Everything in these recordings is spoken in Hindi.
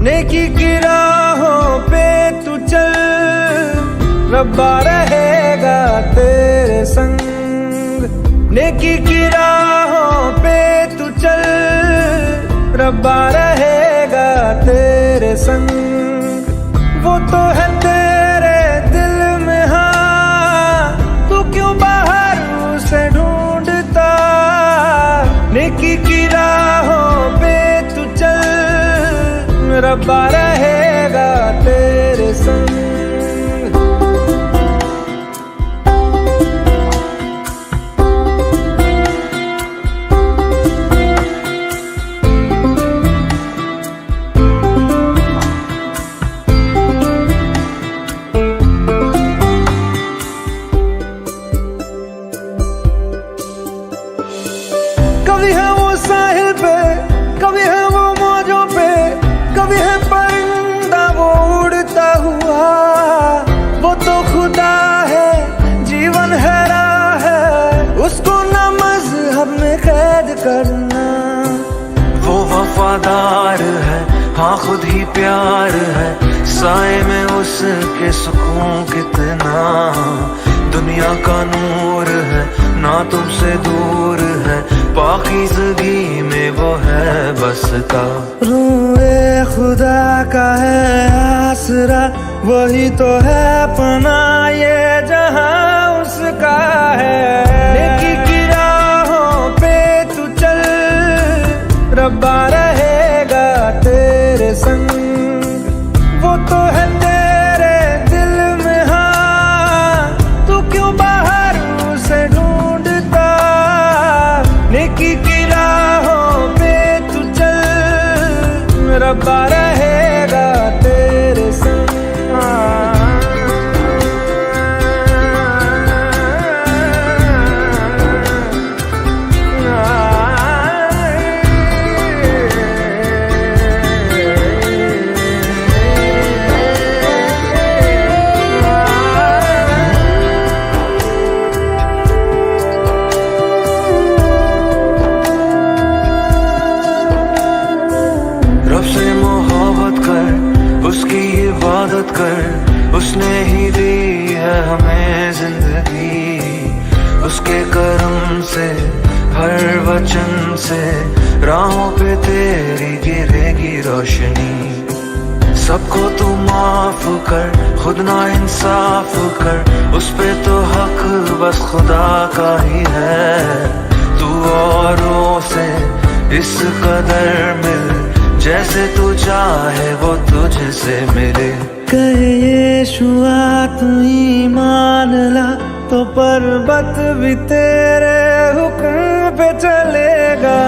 नेकी की राहों पे तू चल, रब्बा रहेगा तेरे संग। नेकी की राहों पे तू चल, रब्बा रहेगा तेरे संग। वो तो है तेरे दिल में, हाँ तू क्यों बाहर उसे ढूंढता। नेकी की राहों पे तू चल, रब्बा रहेगा तेरे संग। कभी है वो साहिल पे, कभी है वो मौजों पे, कभी है परिंदा वो उड़ता हुआ। वो तो खुदा है, जीवन है राह है, उसको न मजहब में कैद करना। वो वफादार है, हाँ खुद ही प्यार है, साए में उसके सुकून कितना। दुनिया का नूर है, ना तुमसे दूर है, पाकीज़गी में वो है बसता। रूए खुदा का है आसरा, वही तो है पनाह ये जहां उसका है। नेकी की राहों पे तू चल, रब्बा रहेगा तेरे संग। वो तो है तेरे दिल में, हाँ तू क्यों बाहर उसे ढूंढता। नेकी की राहों पे तू चल, रब्बा रहेगा तेरे संग। रब से मोहब्बत कर, उसकी इबादत कर, उसने ही दी है हमें जिंदगी। उसके करम से, हर वचन से, राहों पे तेरी गिरेगी रोशनी। सबको तू माफ कर, खुद ना इंसाफ कर, उस पे तो हक बस खुदा का ही है। तू औरों से इस कदर मिल, जैसे तू चाहे वो तुझसे मिले। कहे यीशुआ तू ईमान ला, तो पर्वत भी तेरे हुक्म पे चलेगा।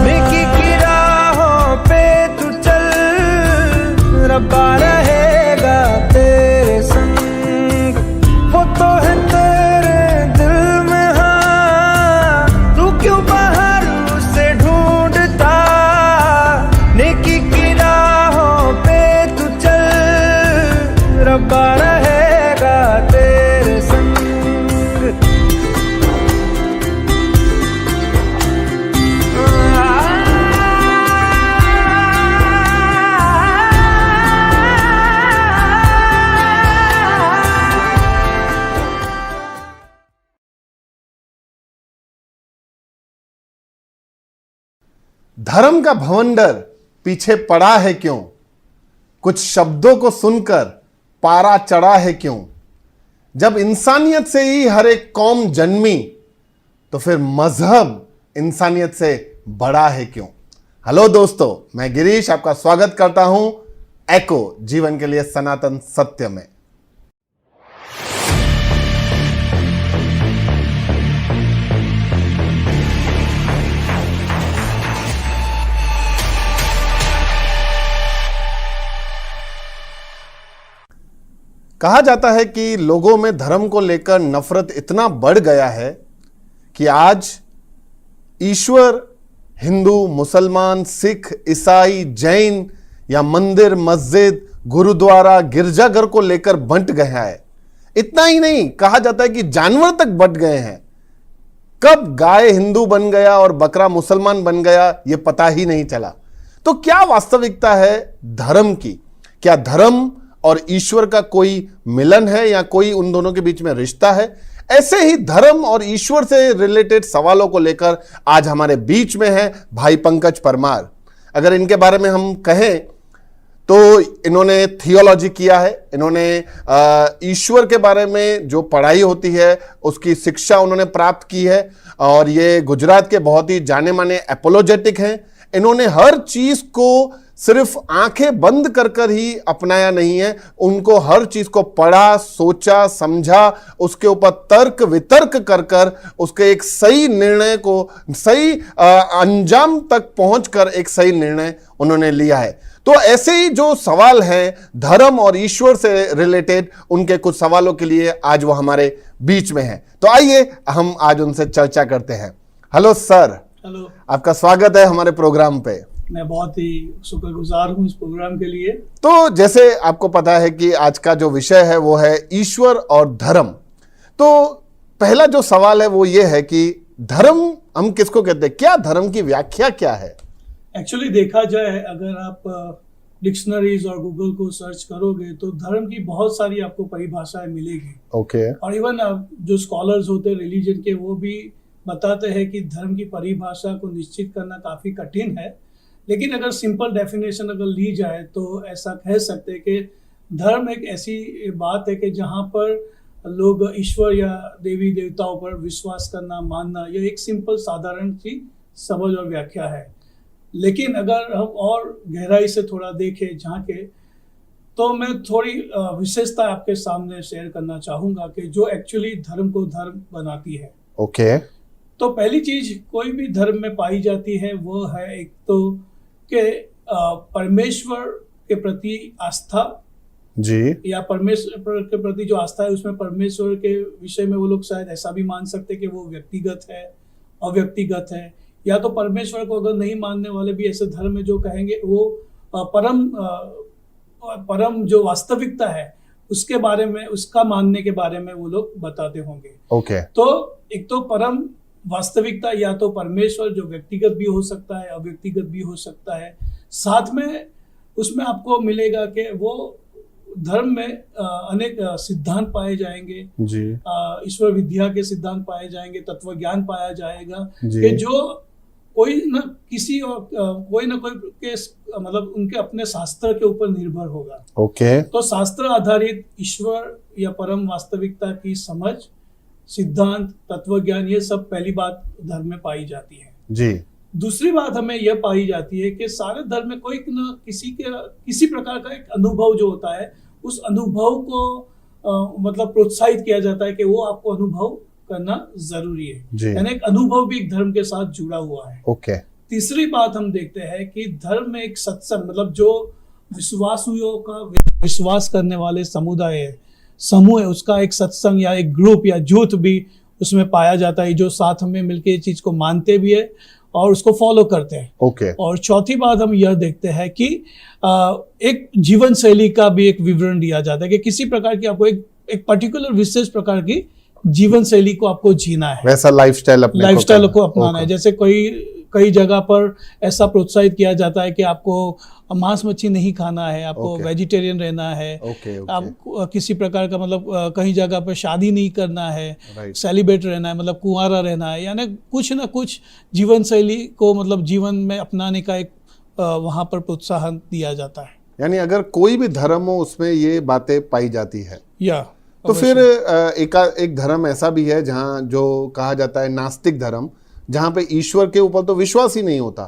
नेकी की राहों पे तू चल, रब्बा रहेगा तेरे संग। वो तो है तेरे दिल में, हाँ तू क्यों बाहर उसे ढूंढता। नेकी की राहों पे तू चल, रब्बा रहेगा तेरे संग। धर्म का भवंडर पीछे पड़ा है क्यों, कुछ शब्दों को सुनकर पारा चढ़ा है क्यों। जब इंसानियत से ही हर एक कौम जन्मी, तो फिर मजहब इंसानियत से बड़ा है क्यों। हेलो दोस्तों, मैं गिरीश आपका स्वागत करता हूं एको जीवन के लिए सनातन सत्य में। कहा जाता है कि लोगों में धर्म को लेकर नफरत इतना बढ़ गया है कि आज ईश्वर हिंदू, मुसलमान, सिख, ईसाई, जैन या मंदिर, मस्जिद, गुरुद्वारा, गिरजाघर को लेकर बंट गया है। इतना ही नहीं, कहा जाता है कि जानवर तक बंट गए हैं। कब गाय हिंदू बन गया और बकरा मुसलमान बन गया, यह पता ही नहीं चला। तो क्या वास्तविकता है धर्म की? क्या धर्म और ईश्वर का कोई मिलन है या कोई उन दोनों के बीच में रिश्ता है? ऐसे ही धर्म और ईश्वर से रिलेटेड सवालों को लेकर आज हमारे बीच में है भाई पंकज परमार। अगर इनके बारे में हम कहें तो इन्होंने थियोलॉजी किया है, इन्होंने ईश्वर के बारे में जो पढ़ाई होती है उसकी शिक्षा उन्होंने प्राप्त की है और ये गुजरात के बहुत ही जाने माने एपोलोजेटिक हैं। इन्होंने हर चीज को सिर्फ आंखें बंद कर कर ही अपनाया नहीं है, उनको हर चीज को पढ़ा, सोचा, समझा, उसके ऊपर तर्क वितर्क कर कर उसके एक सही निर्णय को, सही अंजाम तक पहुंचकर एक सही निर्णय उन्होंने लिया है। तो ऐसे ही जो सवाल हैं धर्म और ईश्वर से रिलेटेड, उनके कुछ सवालों के लिए आज वो हमारे बीच में हैं। तो आइए हम आज उनसे चर्चा करते हैं। Hello sir. हेलो, आपका स्वागत है हमारे प्रोग्राम पे। मैं बहुत ही शुक्रगुजार हूँ इस प्रोग्राम के लिए। तो जैसे आपको पता है कि आज का जो विषय है वो है ईश्वर और धर्म। तो पहला जो सवाल है वो ये है कि धर्म हम किसको कहते हैं? क्या धर्म की व्याख्या क्या है? एक्चुअली देखा जाए, अगर आप डिक्शनरीज और गूगल को सर्च करोगे तो धर्म की बहुत सारी आपको परिभाषाएं मिलेगी। ओके। और इवन जो स्कॉलर्स होते हैं रिलीजन के, वो भी बताते हैं कि धर्म की परिभाषा को निश्चित करना काफी कठिन है। लेकिन अगर सिंपल डेफिनेशन अगर ली जाए तो ऐसा कह सकते हैं कि धर्म एक ऐसी बात है कि जहाँ पर लोग ईश्वर या देवी देवताओं पर विश्वास करना, मानना, यह एक सिंपल साधारण सी समझ और व्याख्या है। लेकिन अगर हम और गहराई से थोड़ा देखें, झांके, तो मैं थोड़ी विशेषता आपके सामने शेयर करना चाहूँगा कि जो एक्चुअली धर्म को धर्म बनाती है। ओके। तो पहली चीज कोई भी धर्म में पाई जाती है वो है एक तो कि परमेश्वर के प्रति आस्था जी, या परमेश्वर के प्रति जो आस्था है उसमें परमेश्वर के विषय में वो लोग शायद ऐसा भी मान सकते हैं कि वो व्यक्तिगत है, अव्यक्तिगत है। या तो परमेश्वर को अगर नहीं मानने वाले भी ऐसे धर्म में जो कहेंगे वो परम जो वास्तविकता है उसके बारे में, उसका मानने के बारे में वो लोग बताते होंगे। ओके। तो एक तो परम वास्तविकता या तो परमेश्वर जो व्यक्तिगत भी हो सकता है, अव्यक्तिगत भी हो सकता है। साथ में उसमें आपको मिलेगा कि वो धर्म में अनेक सिद्धांत पाए जाएंगे जी, ईश्वर विद्या के सिद्धांत पाए जाएंगे, तत्व ज्ञान पाया जाएगा जी। कि जो कोई न कोई के मतलब उनके अपने शास्त्र के ऊपर निर्भर होगा। ओके। तो शास्त्र आधारित ईश्वर या परम वास्तविकता की समझ, सिद्धांत, तत्व ज्ञान, ये सब पहली बात धर्म में पाई जाती है जी। दूसरी बात हमें यह पाई जाती है कि सारे धर्म में कोई न किसी प्रकार का एक अनुभव जो होता है, उस अनुभव को मतलब प्रोत्साहित किया जाता है कि वो आपको अनुभव करना जरूरी है। यानी एक अनुभव भी एक धर्म के साथ जुड़ा हुआ है। ओके। तीसरी बात हम देखते हैं कि धर्म में एक सत्संग, मतलब जो विश्वासियों का विश्वास करने वाले समूह है उसका एक सत्संग या एक ग्रुप या जूथ भी उसमें पाया जाता है, जो साथ में मिलकर इस चीज को मानते भी है और उसको फॉलो करते हैं। ओके। और चौथी बात हम यह देखते हैं कि एक जीवन शैली का भी एक विवरण दिया जाता है कि किसी प्रकार की आपको एक पर्टिकुलर विशेष प्रकार की जीवन शैली को आपको जीना है, वैसा लाइफस्टाइल को अपनाना है। जैसे कई जगह पर ऐसा प्रोत्साहित किया जाता है कि आपको मांस मच्छी नहीं खाना है, आपको वेजिटेरियन रहना है। आप किसी प्रकार का मतलब कहीं जगह पर शादी नहीं करना है, सेलिब्रेट रहना है, मतलब कुंवारा रहना है। यानी कुछ ना कुछ जीवन शैली को मतलब जीवन में अपनाने का एक वहाँ पर प्रोत्साहन दिया जाता है। यानी अगर कोई भी धर्म हो उसमें ये बातें पाई जाती है। या तो फिर एक धर्म ऐसा भी है जहाँ जो कहा जाता है नास्तिक धर्म, जहाँ पे ईश्वर के ऊपर तो विश्वास ही नहीं होता।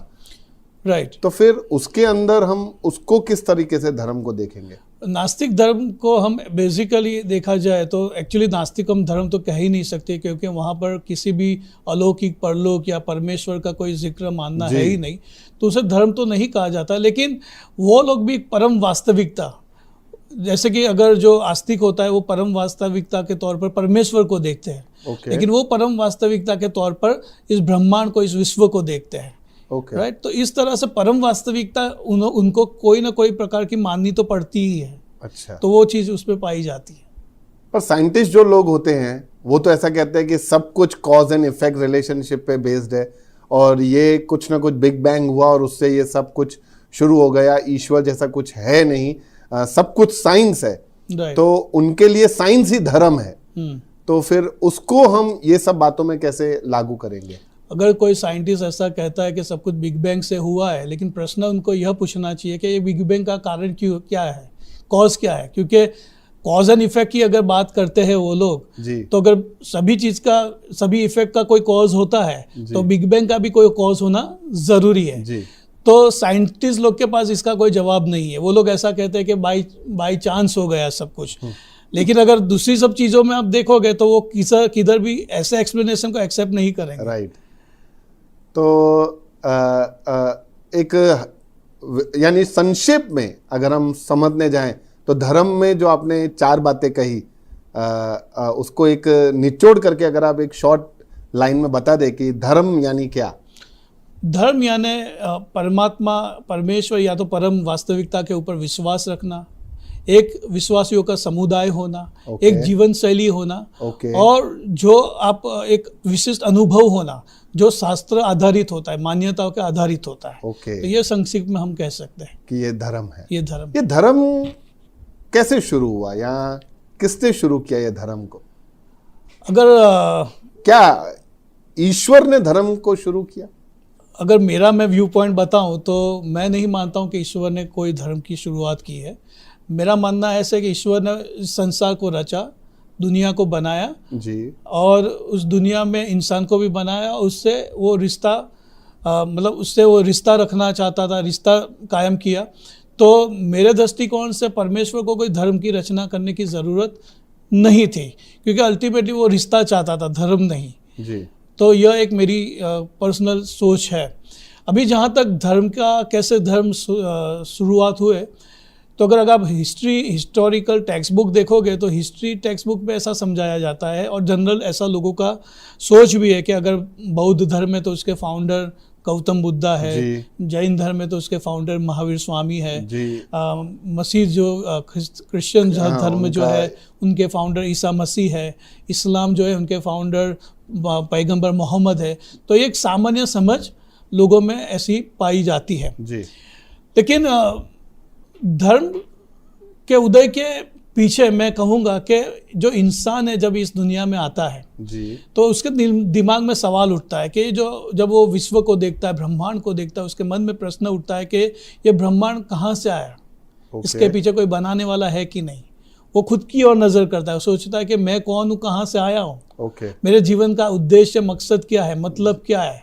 राइट। तो फिर उसके अंदर हम उसको किस तरीके से धर्म को देखेंगे? नास्तिक धर्म को हम बेसिकली देखा जाए तो एक्चुअली नास्तिक हम धर्म तो कह ही नहीं सकते, क्योंकि वहाँ पर किसी भी अलौकिक, परलोक या परमेश्वर का कोई जिक्र मानना है ही नहीं, तो उसे धर्म तो नहीं कहा जाता। लेकिन वो लोग भी परम वास्तविकता, जैसे कि अगर जो आस्तिक होता है वो परम वास्तविकता के तौर पर परमेश्वर को देखते हैं, लेकिन वो परम वास्तविकता के तौर पर इस ब्रह्मांड को, इस विश्व को देखते हैं। राइट। तो इस तरह से परम वास्तविकता उनको कोई ना कोई प्रकार की माननी तो पड़ती ही है। अच्छा। तो वो चीज उसमें पाई जाती है। पर साइंटिस्ट जो लोग होते हैं वो तो ऐसा कहते हैं कि सब कुछ कॉज एंड इफेक्ट रिलेशनशिप पे बेस्ड है और ये कुछ ना कुछ बिग बैंग हुआ और उससे ये सब कुछ शुरू हो गया, ईश्वर जैसा कुछ है नहीं, सब कुछ साइंस है, Right. तो उनके लिए साइंस ही धर्म है। तो फिर उसको हम ये सब बातों में कैसे लागू करेंगे? अगर कोई साइंटिस्ट ऐसा कहता है कि सब कुछ बिग बैंग से हुआ है, लेकिन प्रश्न उनको यह पूछना चाहिए कि ये बिग बैंग का कारण क्यों, क्या है, कॉज क्या है? क्योंकि कॉज एंड इफेक्ट की अगर बात करते हैं वो लोग, जी। तो अगर सभी चीज का, सभी इफेक्ट का कोई कॉज होता है जी। तो बिग बैंग का भी कोई कॉज होना जरूरी है। जी। तो साइंटिस्ट लोग के पास इसका कोई जवाब नहीं है। वो लोग ऐसा कहते हैं कि बाई चांस हो गया सब कुछ, लेकिन अगर दूसरी सब चीजों में आप देखोगे तो वो किधर भी ऐसे एक्सप्लेनेशन को एक्सेप्ट नहीं करेंगे। राइट। तो एक यानी संक्षेप में अगर हम समझने जाएं तो धर्म में जो आपने 4 बातें कही, उसको एक निचोड़ करके अगर आप एक शॉर्ट लाइन में बता दें कि धर्म यानी क्या? धर्म यानी परमात्मा, परमेश्वर या तो परम वास्तविकता के ऊपर विश्वास रखना, एक विश्वासियों का समुदाय होना, Okay. एक जीवन शैली होना, Okay. और जो आप एक विशिष्ट अनुभव होना जो शास्त्र आधारित होता है, मान्यताओं के आधारित होता है। Okay. तो ये संक्षिप्त में हम कह सकते हैं कि ये धर्म है। ये धर्म। ये धर्म कैसे शुरू हुआ या किसने शुरू किया ये धर्म को? अगर क्या ईश्वर ने धर्म को शुरू किया? अगर मेरा मैं व्यू पॉइंट बताऊं तो मैं नहीं मानता हूं कि ईश्वर ने कोई धर्म की शुरुआत की है। मेरा मानना ऐसा है कि ईश्वर ने इस संसार को रचा, दुनिया को बनाया जी। और उस दुनिया में इंसान को भी बनाया, उससे वो रिश्ता मतलब उससे वो रिश्ता रखना चाहता था, रिश्ता कायम किया। तो मेरे दृष्टिकोण से परमेश्वर को कोई धर्म की रचना करने की ज़रूरत नहीं थी, क्योंकि अल्टीमेटली वो रिश्ता चाहता था, धर्म नहीं। जी। तो यह एक मेरी पर्सनल सोच है। अभी जहाँ तक धर्म का, कैसे धर्म शुरुआत हुए, तो अगर आप हिस्टोरिकल टेक्स्ट बुक देखोगे तो हिस्ट्री टेक्स्ट बुक में ऐसा समझाया जाता है, और जनरल ऐसा लोगों का सोच भी है कि अगर बौद्ध धर्म है तो उसके फाउंडर गौतम बुद्धा है, जैन धर्म में तो उसके फाउंडर महावीर स्वामी है, मसीह जो क्रिश्चियन धर्म में जो है उनके फाउंडर ईसा मसीह है, इस्लाम जो है उनके फाउंडर पैगंबर मोहम्मद है। तो एक सामान्य समझ लोगों में ऐसी पाई जाती है जी। लेकिन धर्म के उदय के पीछे मैं कहूँगा कि जो इंसान है जब इस दुनिया में आता है जी, तो उसके दिमाग में सवाल उठता है कि जब वो विश्व को देखता है, ब्रह्मांड को देखता है, उसके मन में प्रश्न उठता है कि ये ब्रह्मांड कहाँ से आया, इसके पीछे कोई बनाने वाला है कि नहीं। वो खुद की ओर नज़र करता है, सोचता है कि मैं कौन हूँ, कहाँ से आया हूँ, मेरे जीवन का उद्देश्य, मकसद क्या है, मतलब क्या है।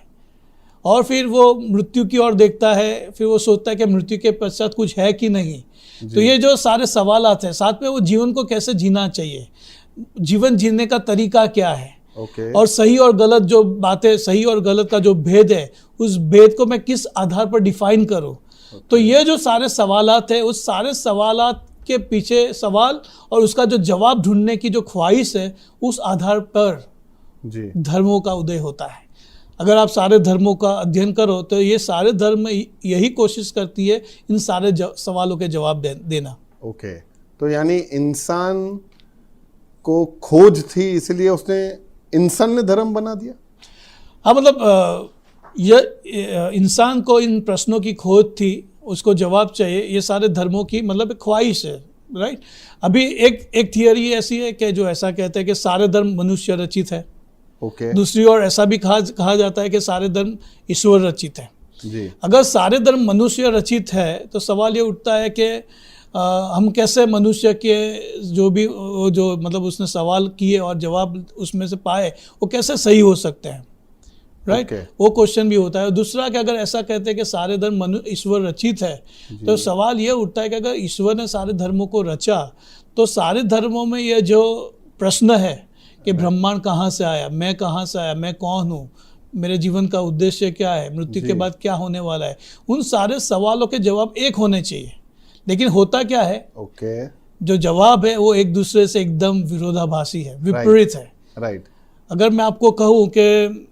और फिर वो मृत्यु की ओर देखता है, फिर वो सोचता है कि मृत्यु के पश्चात कुछ है कि नहीं। तो ये जो सारे सवालात हैं, साथ में वो जीवन को कैसे जीना चाहिए, जीवन जीने का तरीका क्या है, और सही और गलत जो बातें, सही और गलत का जो भेद है, उस भेद को मैं किस आधार पर डिफाइन करूं। तो ये जो सारे सवालात है, उस सारे सवालात के पीछे सवाल और उसका जो जवाब ढूंढने की जो ख्वाहिश है, उस आधार पर धर्मों का उदय होता है। अगर आप सारे धर्मों का अध्ययन करो तो ये सारे धर्म यही कोशिश करती है इन सारे सवालों के जवाब देना। तो यानी इंसान को खोज थी, इसलिए उसने इंसान ने धर्म बना दिया। हाँ, मतलब ये इंसान को इन प्रश्नों की खोज थी, उसको जवाब चाहिए, ये सारे धर्मों की मतलब ख्वाहिश है, राइट। अभी एक थियरी ऐसी है कि जो ऐसा कहते हैं कि सारे धर्म मनुष्य रचित है। दूसरी ओर ऐसा भी कहा जाता है कि सारे धर्म ईश्वर रचित है। अगर सारे धर्म मनुष्य रचित है तो सवाल ये उठता है कि हम कैसे मनुष्य के जो मतलब उसने सवाल किए और जवाब उसमें से पाए, वो कैसे सही हो सकते हैं, राइट। वो क्वेश्चन भी होता है। दूसरा कि अगर ऐसा कहते हैं कि सारे धर्म ईश्वर रचित है, तो सवाल ये उठता है कि अगर ईश्वर ने सारे धर्मों को रचा तो सारे धर्मों में ये जो प्रश्न है कि ब्रह्मांड कहाँ से आया, मैं कहाँ से आया, मैं कौन हूँ, मेरे जीवन का उद्देश्य क्या है, मृत्यु के बाद क्या होने वाला है, उन सारे सवालों के जवाब एक होने चाहिए। लेकिन होता क्या है, जो जवाब है वो एक दूसरे से एकदम विरोधाभासी है, विपरीत है, राइट। अगर मैं आपको कहूँ कि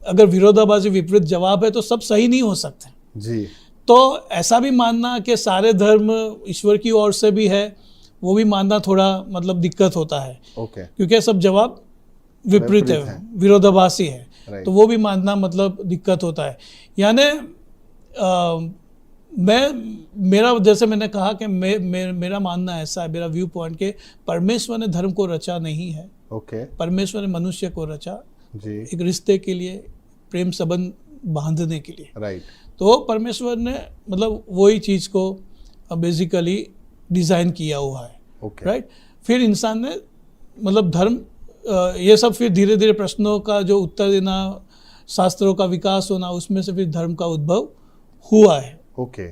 अगर विरोधाभासी विपरीत जवाब है तो सब सही नहीं हो सकते जी। तो ऐसा भी मानना कि सारे धर्म ईश्वर की ओर से भी है, वो भी मानना थोड़ा मतलब दिक्कत होता है, क्योंकि सब जवाब विपरीत है, विरोधाभासी है। Right. तो वो भी मानना मतलब दिक्कत होता है। यानी मेरा जैसे मैंने कहा कि मेरा मानना ऐसा है, मेरा व्यू पॉइंट के परमेश्वर ने धर्म को रचा नहीं है। ओके परमेश्वर ने मनुष्य को रचा जी एक रिश्ते के लिए, प्रेम संबंध बांधने के लिए। राइट तो परमेश्वर ने मतलब वही चीज़ को बेसिकली डिज़ाइन किया हुआ है। Okay right. फिर इंसान ने मतलब धर्म ये सब फिर धीरे धीरे प्रश्नों का जो उत्तर देना, शास्त्रों का विकास होना, उसमें से फिर धर्म का उद्भव हुआ है। ओके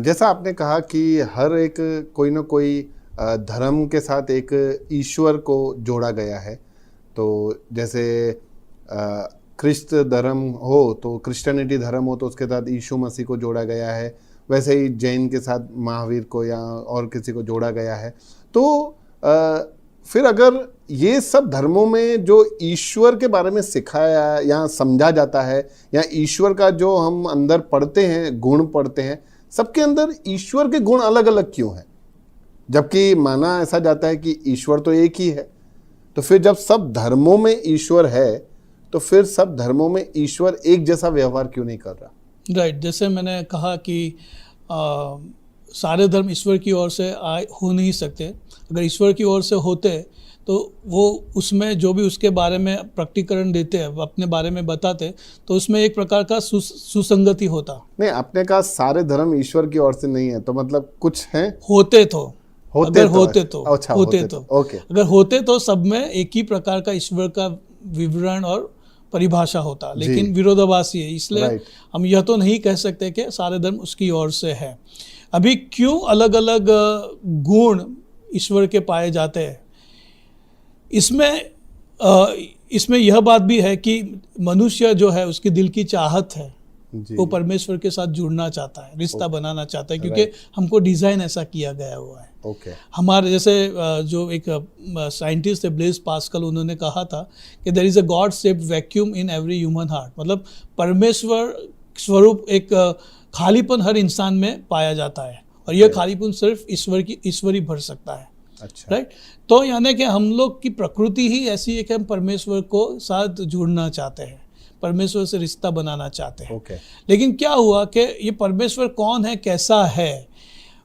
जैसा आपने कहा कि हर एक कोई ना कोई धर्म के साथ एक ईश्वर को जोड़ा गया है। तो जैसे क्रिस्त धर्म हो तो क्रिश्चियनिटी धर्म हो तो उसके साथ यीशु मसीह को जोड़ा गया है, वैसे ही जैन के साथ महावीर को या और किसी को जोड़ा गया है। तो फिर अगर ये सब धर्मों में जो ईश्वर के बारे में सिखाया या समझा जाता है या ईश्वर का जो हम अंदर पढ़ते हैं, गुण पढ़ते हैं, सबके अंदर ईश्वर के गुण अलग अलग क्यों हैं? जबकि माना ऐसा जाता है कि ईश्वर तो एक ही है। तो फिर जब सब धर्मों में ईश्वर है तो फिर सब धर्मों में ईश्वर एक जैसा व्यवहार क्यों नहीं कर रहा? राइट। जैसे मैंने कहा कि सारे धर्म ईश्वर की ओर से हो नहीं सकते। अगर ईश्वर की ओर से होते तो वो उसमें जो भी उसके बारे में प्रकटीकरण देते हैं, अपने बारे में बताते, तो उसमें एक प्रकार का सुसंगति होता। नहीं, आपने कहा सारे धर्म ईश्वर की ओर से नहीं है, तो मतलब कुछ हैं? होते तो होते अगर तो, होते तो अच्छा, होते तो ओके। अगर होते तो सब में एक ही प्रकार का ईश्वर का विवरण और परिभाषा होता, लेकिन विरोधाभासी है। इसलिए हम यह तो नहीं कह सकते कि सारे धर्म उसकी ओर से है। अभी क्यों अलग अलग गुण ईश्वर के पाए जाते हैं, इसमें यह बात भी है कि मनुष्य जो है उसकी दिल की चाहत है, वो परमेश्वर के साथ जुड़ना चाहता है, रिश्ता बनाना चाहता है, क्योंकि हमको डिज़ाइन ऐसा किया गया हुआ है। हमारे जैसे जो एक साइंटिस्ट थे ब्लेज पास्कल, उन्होंने कहा था कि there is a God shaped vacuum in every human heart. मतलब परमेश्वर स्वरूप एक खालीपन हर इंसान में पाया जाता है, और यह खालीपन सिर्फ ईश्वर ही भर सकता है। अच्छा। राइट। तो यानी कि हम लोग की प्रकृति ही ऐसी है कि हम परमेश्वर को साथ जुड़ना चाहते हैं, परमेश्वर से रिश्ता बनाना चाहते हैं। लेकिन क्या हुआ कि ये परमेश्वर कौन है, कैसा है,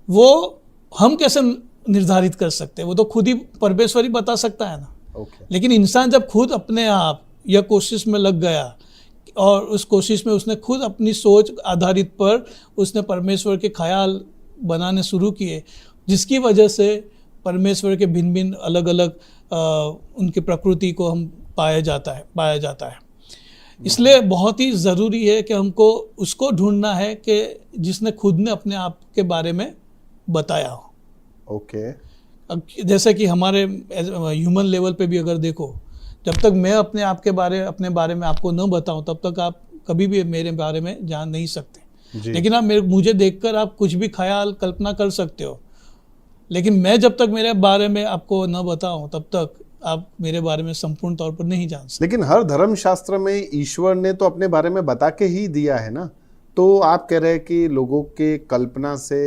वो हम कैसे निर्धारित कर सकते हैं? वो तो खुद ही परमेश्वर ही बता सकता है ना। लेकिन इंसान जब खुद अपने आप यह कोशिश में लग गया और उस कोशिश में उसने खुद अपनी सोच आधारित पर उसने परमेश्वर के ख्याल बनाने शुरू किए, जिसकी वजह से परमेश्वर के भिन्न भिन्न अलग अलग उनकी प्रकृति को हम पाया जाता है। इसलिए बहुत ही ज़रूरी है कि हमको उसको ढूंढना है कि जिसने खुद ने अपने आप के बारे में बताया हो। अब जैसे कि हमारे ह्यूमन लेवल पे भी अगर देखो, जब तक मैं अपने बारे में आपको न बताऊं, तब तक आप कभी भी मेरे बारे में जान नहीं सकते। लेकिन आप मुझे देखकर आप कुछ भी ख्याल कल्पना कर सकते हो, लेकिन मैं जब तक मेरे बारे में आपको न बताऊं, तब तक आप मेरे बारे में संपूर्ण तौर पर नहीं जान सकते। लेकिन हर धर्म शास्त्र में ईश्वर ने तो अपने बारे में बता के ही दिया है ना। तो आप कह रहे हैं कि लोगों के कल्पना से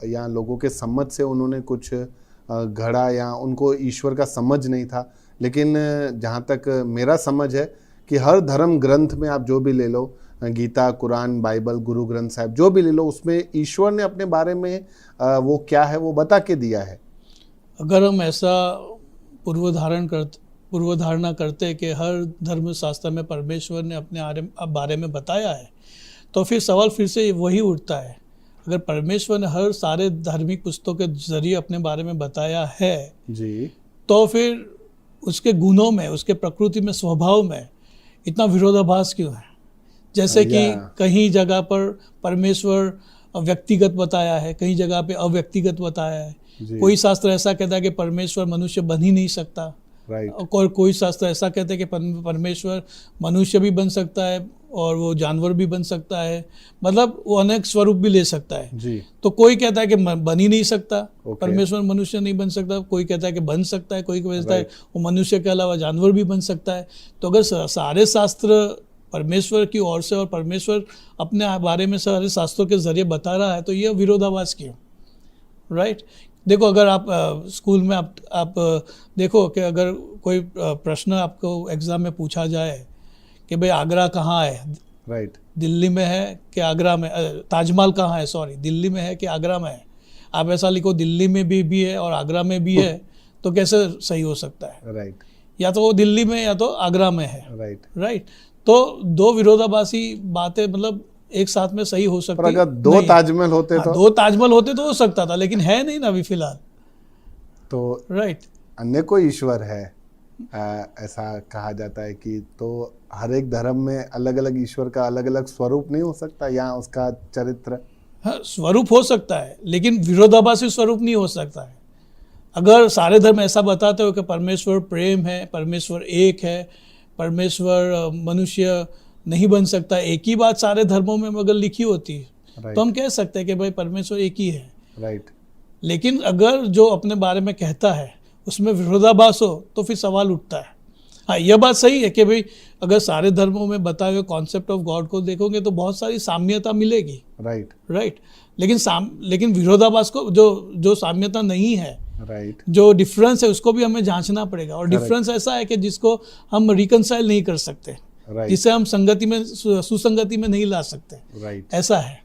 या लोगों के समझ से उन्होंने कुछ गढ़ा या उनको ईश्वर का समझ नहीं था। लेकिन जहाँ तक मेरा समझ है कि हर धर्म ग्रंथ में आप जो भी ले लो, गीता, कुरान, बाइबल, गुरु ग्रंथ साहिब, जो भी ले लो, उसमें ईश्वर ने अपने बारे में वो क्या है वो बता के दिया है। अगर हम ऐसा पूर्वधारणा करते कि हर धर्म शास्त्र में परमेश्वर ने अपने बारे में बताया है, तो फिर सवाल फिर से वही उठता है, अगर परमेश्वर ने हर सारे धार्मिक पुस्तकों के जरिए अपने बारे में बताया है जी, तो फिर उसके गुणों में, उसके प्रकृति में, स्वभाव में इतना विरोधाभास क्यों है? जैसे कि कहीं जगह पर परमेश्वर व्यक्तिगत बताया है, कहीं जगह पे अव्यक्तिगत बताया है। कोई शास्त्र ऐसा कहता है कि परमेश्वर मनुष्य बन ही नहीं सकता, और कोई शास्त्र ऐसा कहता है कि परमेश्वर मनुष्य भी बन सकता है और वो जानवर भी बन सकता है, मतलब वो अनेक स्वरूप भी ले सकता है जी। तो कोई कहता है कि बन ही नहीं सकता, परमेश्वर मनुष्य नहीं बन सकता, कोई कहता है कि बन सकता है, कोई कहता है वो मनुष्य के अलावा जानवर भी बन सकता है। तो अगर सारे शास्त्र परमेश्वर की ओर से और परमेश्वर अपने बारे में सारे शास्त्रों के जरिए बता रहा है, तो यह विरोधाभास क्यों? राइट। देखो, अगर आप स्कूल में आप देखो कि अगर कोई प्रश्न आपको एग्ज़ाम में पूछा जाए कि भाई आगरा कहाँ है, राइट, दिल्ली में है कि आगरा में, ताजमहल कहाँ है, सॉरी, दिल्ली में है कि आगरा में है। आप ऐसा लिखो दिल्ली में भी है और आगरा में भी है, तो कैसे सही हो सकता है? राइट, या तो वो दिल्ली में या तो आगरा में है, राइट। राइट। तो दो विरोधाभासी बातें मतलब एक साथ में सही हो सकती पर अगर दो नहीं। ताजमहल होते हाँ, तो दो ताजमहल होते तो हो सकता था, लेकिन है नहीं ना अभी फिलहाल, तो राइट। अन्य कोई ईश्वर है, ऐसा कहा जाता है कि तो हर एक धर्म में अलग अलग ईश्वर का अलग अलग स्वरूप नहीं हो सकता या उसका चरित्र? हाँ, स्वरूप हो सकता है, लेकिन विरोधाभासी स्वरूप नहीं हो सकता है। अगर सारे धर्म ऐसा बताते हो कि परमेश्वर प्रेम है, परमेश्वर एक है, परमेश्वर मनुष्य नहीं बन सकता, एक ही बात सारे धर्मों में अगर लिखी होती तो हम कह सकते हैं कि भाई परमेश्वर एक ही है। राइट। लेकिन अगर जो अपने बारे में कहता है उसमें विरोधाभास हो तो फिर सवाल उठता है। हाँ, यह बात सही है कि भाई अगर सारे धर्मों में बताए हुए कॉन्सेप्ट ऑफ गॉड को देखोगे तो बहुत सारी साम्यता मिलेगी, राइट, राइट। लेकिन विरोधाभास को जो साम्यता नहीं है, राइट, जो डिफरेंस है, उसको भी हमें जांचना पड़ेगा। और डिफरेंस ऐसा है कि जिसको हम रिकंसाइल नहीं कर सकते, राइट, जिसे हम संगति में, सुसंगति में नहीं ला सकते, राइट। ऐसा है।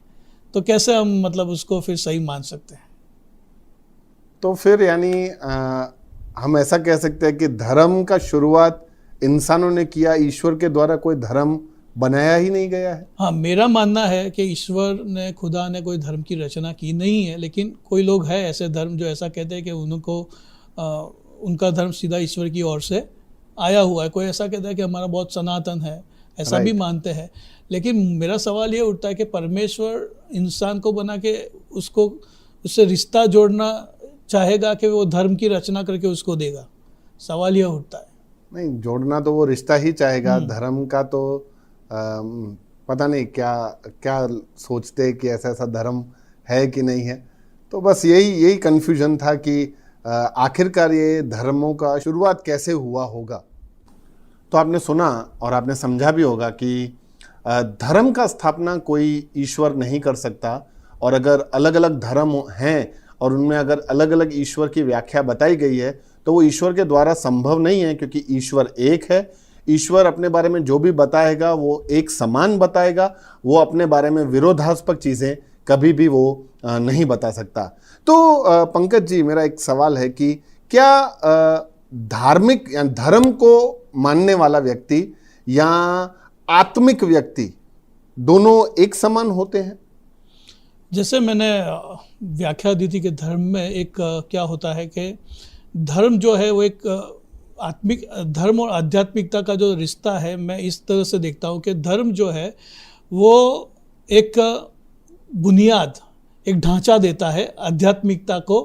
तो कैसे हम मतलब उसको फिर सही मान सकते हैं? तो फिर यानी हम ऐसा कह सकते हैं कि धर्म का शुरुआत इंसानों ने किया, ईश्वर के द्वारा कोई धर्म बनाया ही नहीं गया है। हाँ, मेरा मानना है कि ईश्वर ने, खुदा ने कोई धर्म की रचना की नहीं है, लेकिन कोई लोग हैं ऐसे धर्म जो ऐसा कहते हैं कि उनको उनका धर्म सीधा ईश्वर की ओर से आया हुआ है। कोई ऐसा कहता है कि हमारा बहुत सनातन है, ऐसा भी मानते हैं। लेकिन मेरा सवाल ये उठता है कि परमेश्वर इंसान को बना के उससे रिश्ता जोड़ना चाहेगा कि वो धर्म की रचना करके उसको देगा? सवाल यह उठता है। नहीं, जोड़ना तो वो रिश्ता ही चाहेगा। धर्म का तो पता नहीं क्या क्या सोचते हैं कि ऐसा धर्म है कि नहीं है। तो बस यही कन्फ्यूजन था कि आखिरकार ये धर्मों का शुरुआत कैसे हुआ होगा। तो आपने सुना और आपने समझा भी होगा कि धर्म का स्थापना कोई ईश्वर नहीं कर सकता, और अगर अलग अलग धर्म हैं और उनमें अगर अलग अलग ईश्वर की व्याख्या बताई गई है तो वो ईश्वर के द्वारा संभव नहीं है, क्योंकि ईश्वर एक है। ईश्वर अपने बारे में जो भी बताएगा वो एक समान बताएगा, वो अपने बारे में विरोधास्पद चीज़ें कभी भी वो नहीं बता सकता। तो पंकज जी, मेरा एक सवाल है कि क्या धार्मिक या धर्म को मानने वाला व्यक्ति या आत्मिक व्यक्ति दोनों एक समान होते हैं? जैसे मैंने व्याख्या दी थी कि धर्म में एक क्या होता है कि धर्म जो है वो एक आत्मिक, धर्म और आध्यात्मिकता का जो रिश्ता है, मैं इस तरह से देखता हूँ कि धर्म जो है वो एक बुनियाद, एक ढांचा देता है आध्यात्मिकता को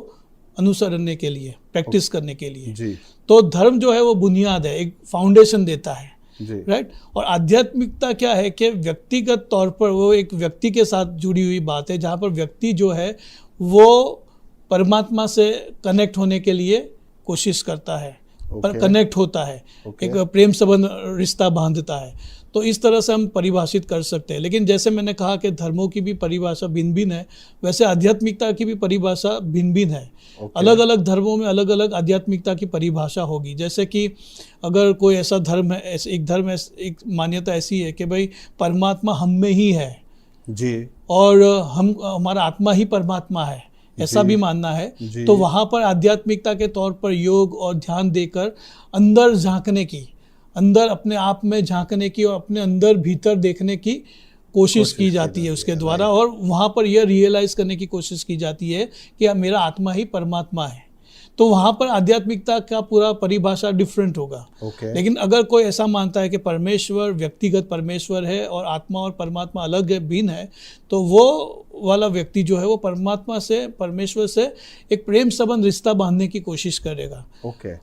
अनुसरने के लिए, प्रैक्टिस करने के लिए जी। तो धर्म जो है वो बुनियाद है, एक फाउंडेशन देता है, राइट। और आध्यात्मिकता क्या है कि व्यक्तिगत तौर पर वो एक व्यक्ति के साथ जुड़ी हुई बात है, जहाँ पर व्यक्ति जो है वो परमात्मा से कनेक्ट होने के लिए कोशिश करता है, पर कनेक्ट होता है, एक प्रेम संबंध, रिश्ता बांधता है। तो इस तरह से हम परिभाषित कर सकते हैं। लेकिन जैसे मैंने कहा कि धर्मों की भी परिभाषा भिन्न भिन्न है, वैसे आध्यात्मिकता की भी परिभाषा भिन्न भिन्न है। अलग अलग धर्मों में अलग अलग आध्यात्मिकता की परिभाषा होगी। जैसे कि अगर कोई ऐसा धर्म है, एक मान्यता ऐसी है कि भाई परमात्मा हम में ही है जी, और हमारा आत्मा ही परमात्मा है, ऐसा भी मानना है। तो वहाँ पर आध्यात्मिकता के तौर पर योग और ध्यान देकर अंदर झांकने की, अंदर अपने आप में झांकने की और अपने अंदर भीतर देखने की कोशिश की जाती है उसके द्वारा, और वहाँ पर यह रियलाइज करने की कोशिश की जाती है कि मेरा आत्मा ही परमात्मा है। तो वहाँ पर आध्यात्मिकता का पूरा परिभाषा डिफरेंट होगा। लेकिन अगर कोई ऐसा मानता है कि परमेश्वर व्यक्तिगत परमेश्वर है और आत्मा और परमात्मा अलग है, भिन्न है, तो वो वाला व्यक्ति जो है वो परमात्मा से, परमेश्वर से एक प्रेम संबंध, रिश्ता बांधने की कोशिश करेगा।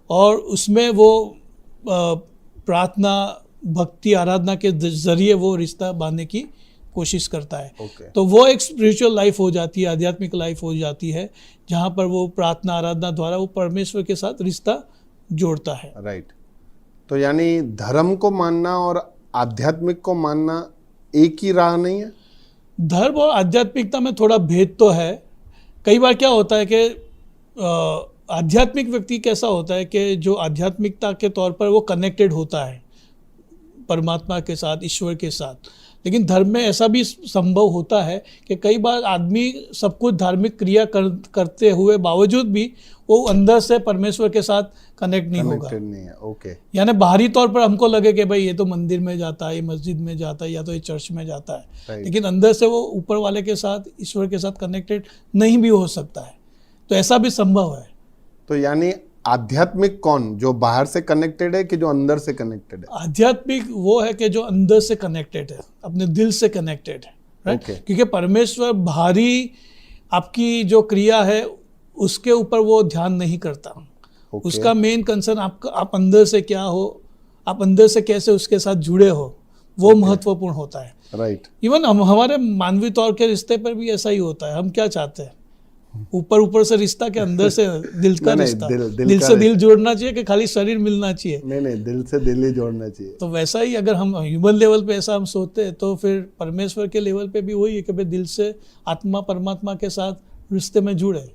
और उसमें वो प्रार्थना, भक्ति, आराधना के जरिए वो रिश्ता बांधने की कोशिश करता है। तो वो एक स्पिरिचुअल लाइफ हो जाती है, आध्यात्मिक लाइफ हो जाती है, जहाँ पर वो प्रार्थना, आराधना द्वारा वो परमेश्वर के साथ रिश्ता जोड़ता है। राइट। तो यानी धर्म को मानना और आध्यात्मिक को मानना एक ही राह नहीं है? धर्म और आध्यात्मिकता में थोड़ा भेद तो है। कई बार क्या होता है कि आध्यात्मिक व्यक्ति कैसा होता है कि जो आध्यात्मिकता के तौर पर वो कनेक्टेड होता है, परमात्मा के साथ, ईश्वर के साथ। लेकिन धर्म में ऐसा भी संभव होता है कि कई बार आदमी सब कुछ धार्मिक क्रिया करते हुए बावजूद भी वो अंदर से परमेश्वर के साथ कनेक्ट नहीं होगा। कनेक्टेड नहीं है, ओके। यानी बाहरी तौर पर हमको लगे कि भाई ये तो मंदिर में जाता है, ये मस्जिद में जाता है, या तो ये चर्च में जाता है, Right. लेकिन अंदर से वो ऊपर वाले के साथ, ईश्वर के साथ कनेक्टेड नहीं भी हो सकता है। तो ऐसा भी संभव है। तो यानी आध्यात्मिक कौन, जो बाहर से कनेक्टेड है कि जो अंदर से कनेक्टेड है? आध्यात्मिक वो है कि जो अंदर से कनेक्टेड है, अपने दिल से कनेक्टेड है, राइट? Okay. क्योंकि परमेश्वर बाहरी आपकी जो क्रिया है उसके ऊपर वो ध्यान नहीं करता। Okay. उसका मेन कंसर्न आप अंदर से क्या हो, आप अंदर से कैसे उसके साथ जुड़े हो, वो महत्वपूर्ण होता है। राइट। इवन हमारे मानवीय तौर के रिश्ते पर भी ऐसा ही होता है। हम क्या चाहते हैं, ऊपर से रिश्ता के अंदर से दिल का नहीं, रिश्ता, दिल दिल का से दिल जोड़ना चाहिए कि खाली शरीर मिलना चाहिए? नहीं, दिल से दिल ही जोड़ना चाहिए। तो वैसा ही अगर हम ह्यूमन लेवल पे ऐसा हम सोचते हैं तो फिर परमेश्वर के लेवल पे भी वही है कि भाई दिल से आत्मा परमात्मा के साथ रिश्ते में जुड़े।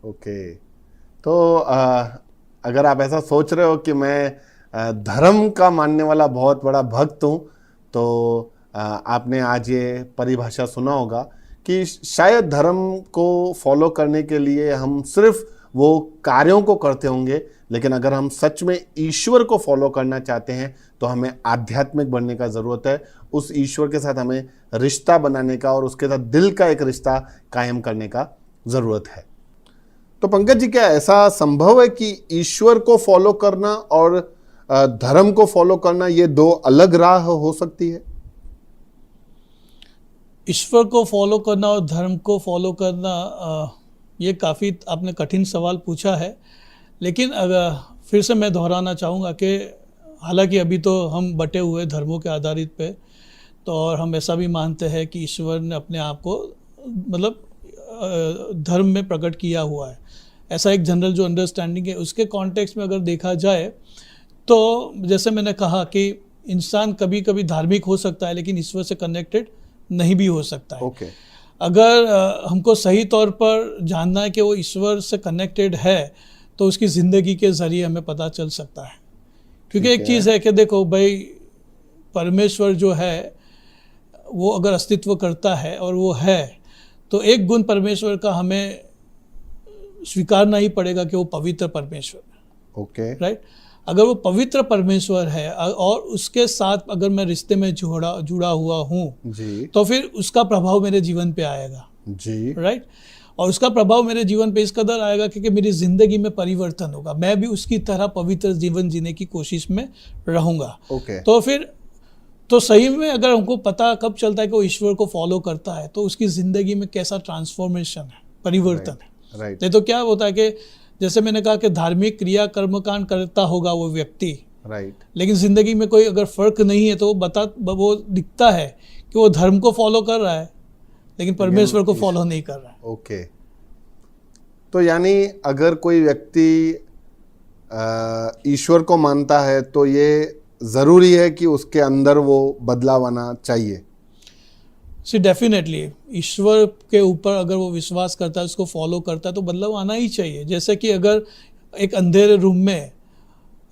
ओके। तो अगर आप ऐसा सोच रहे हो कि मैं धर्म का मानने वाला बहुत बड़ा भक्त हूँ, तो आपने आज ये परिभाषा सुना होगा कि शायद धर्म को फॉलो करने के लिए हम सिर्फ वो कार्यों को करते होंगे, लेकिन अगर हम सच में ईश्वर को फॉलो करना चाहते हैं तो हमें आध्यात्मिक बनने का ज़रूरत है। उस ईश्वर के साथ हमें रिश्ता बनाने का और उसके साथ दिल का एक रिश्ता कायम करने का ज़रूरत है। तो पंकज जी, क्या ऐसा संभव है कि ईश्वर को फॉलो करना और धर्म को फॉलो करना ये दो अलग राह हो सकती है? ईश्वर को फॉलो करना और धर्म को फॉलो करना, ये काफ़ी आपने कठिन सवाल पूछा है। लेकिन अगर फिर से मैं दोहराना चाहूँगा कि हालांकि अभी तो हम बटे हुए धर्मों के आधारित पे, तो और हम ऐसा भी मानते हैं कि ईश्वर ने अपने आप को मतलब धर्म में प्रकट किया हुआ है, ऐसा एक जनरल जो अंडरस्टैंडिंग है। उसके कॉन्टेक्स्ट में अगर देखा जाए तो जैसे मैंने कहा कि इंसान कभी कभी धार्मिक हो सकता है लेकिन ईश्वर से कनेक्टेड नहीं भी हो सकता है। Okay. अगर हमको सही तौर पर जानना है कि वो ईश्वर से कनेक्टेड है तो उसकी ज़िंदगी के ज़रिए हमें पता चल सकता है। क्योंकि एक चीज़ है कि देखो भाई, परमेश्वर जो है वो अगर अस्तित्व करता है और वो है, तो एक गुण परमेश्वर का हमें स्वीकारना ही पड़ेगा कि वो पवित्र परमेश्वर है। ओके। राइट? अगर वो पवित्र परमेश्वर है और उसके साथ अगर मैं रिश्ते में जुड़ा हुआ हूँ जी, तो फिर उसका प्रभाव मेरे जीवन पे आएगा। जी, राइट? और उसका प्रभाव मेरे जीवन पे इस कदर आएगा क्योंकि मेरी ज़िंदगी में परिवर्तन होगा, मैं भी उसकी तरह पवित्र जीवन जीने की कोशिश में रहूँगा। ओके। तो फिर तो सही में अगर हमको पता कब चलता है कि वो ईश्वर को फॉलो करता है तो उसकी ज़िंदगी में कैसा ट्रांसफॉर्मेशन है, परिवर्तन है। राइट। नहीं तो क्या होता है कि जैसे मैंने कहा कि धार्मिक क्रिया कर्मकांड करता होगा वो व्यक्ति, राइट, लेकिन ज़िंदगी में कोई अगर फ़र्क नहीं है तो वो दिखता है कि वो धर्म को फॉलो कर रहा है लेकिन परमेश्वर को फॉलो नहीं कर रहा है। ओके। तो यानी अगर कोई व्यक्ति ईश्वर को मानता है तो ये ज़रूरी है कि उसके अंदर वो बदलाव आना चाहिए। डेफिनेटली ईश्वर के ऊपर अगर वो विश्वास करता है, उसको फॉलो करता है तो बदलाव आना ही चाहिए। जैसे कि अगर एक अंधेरे रूम में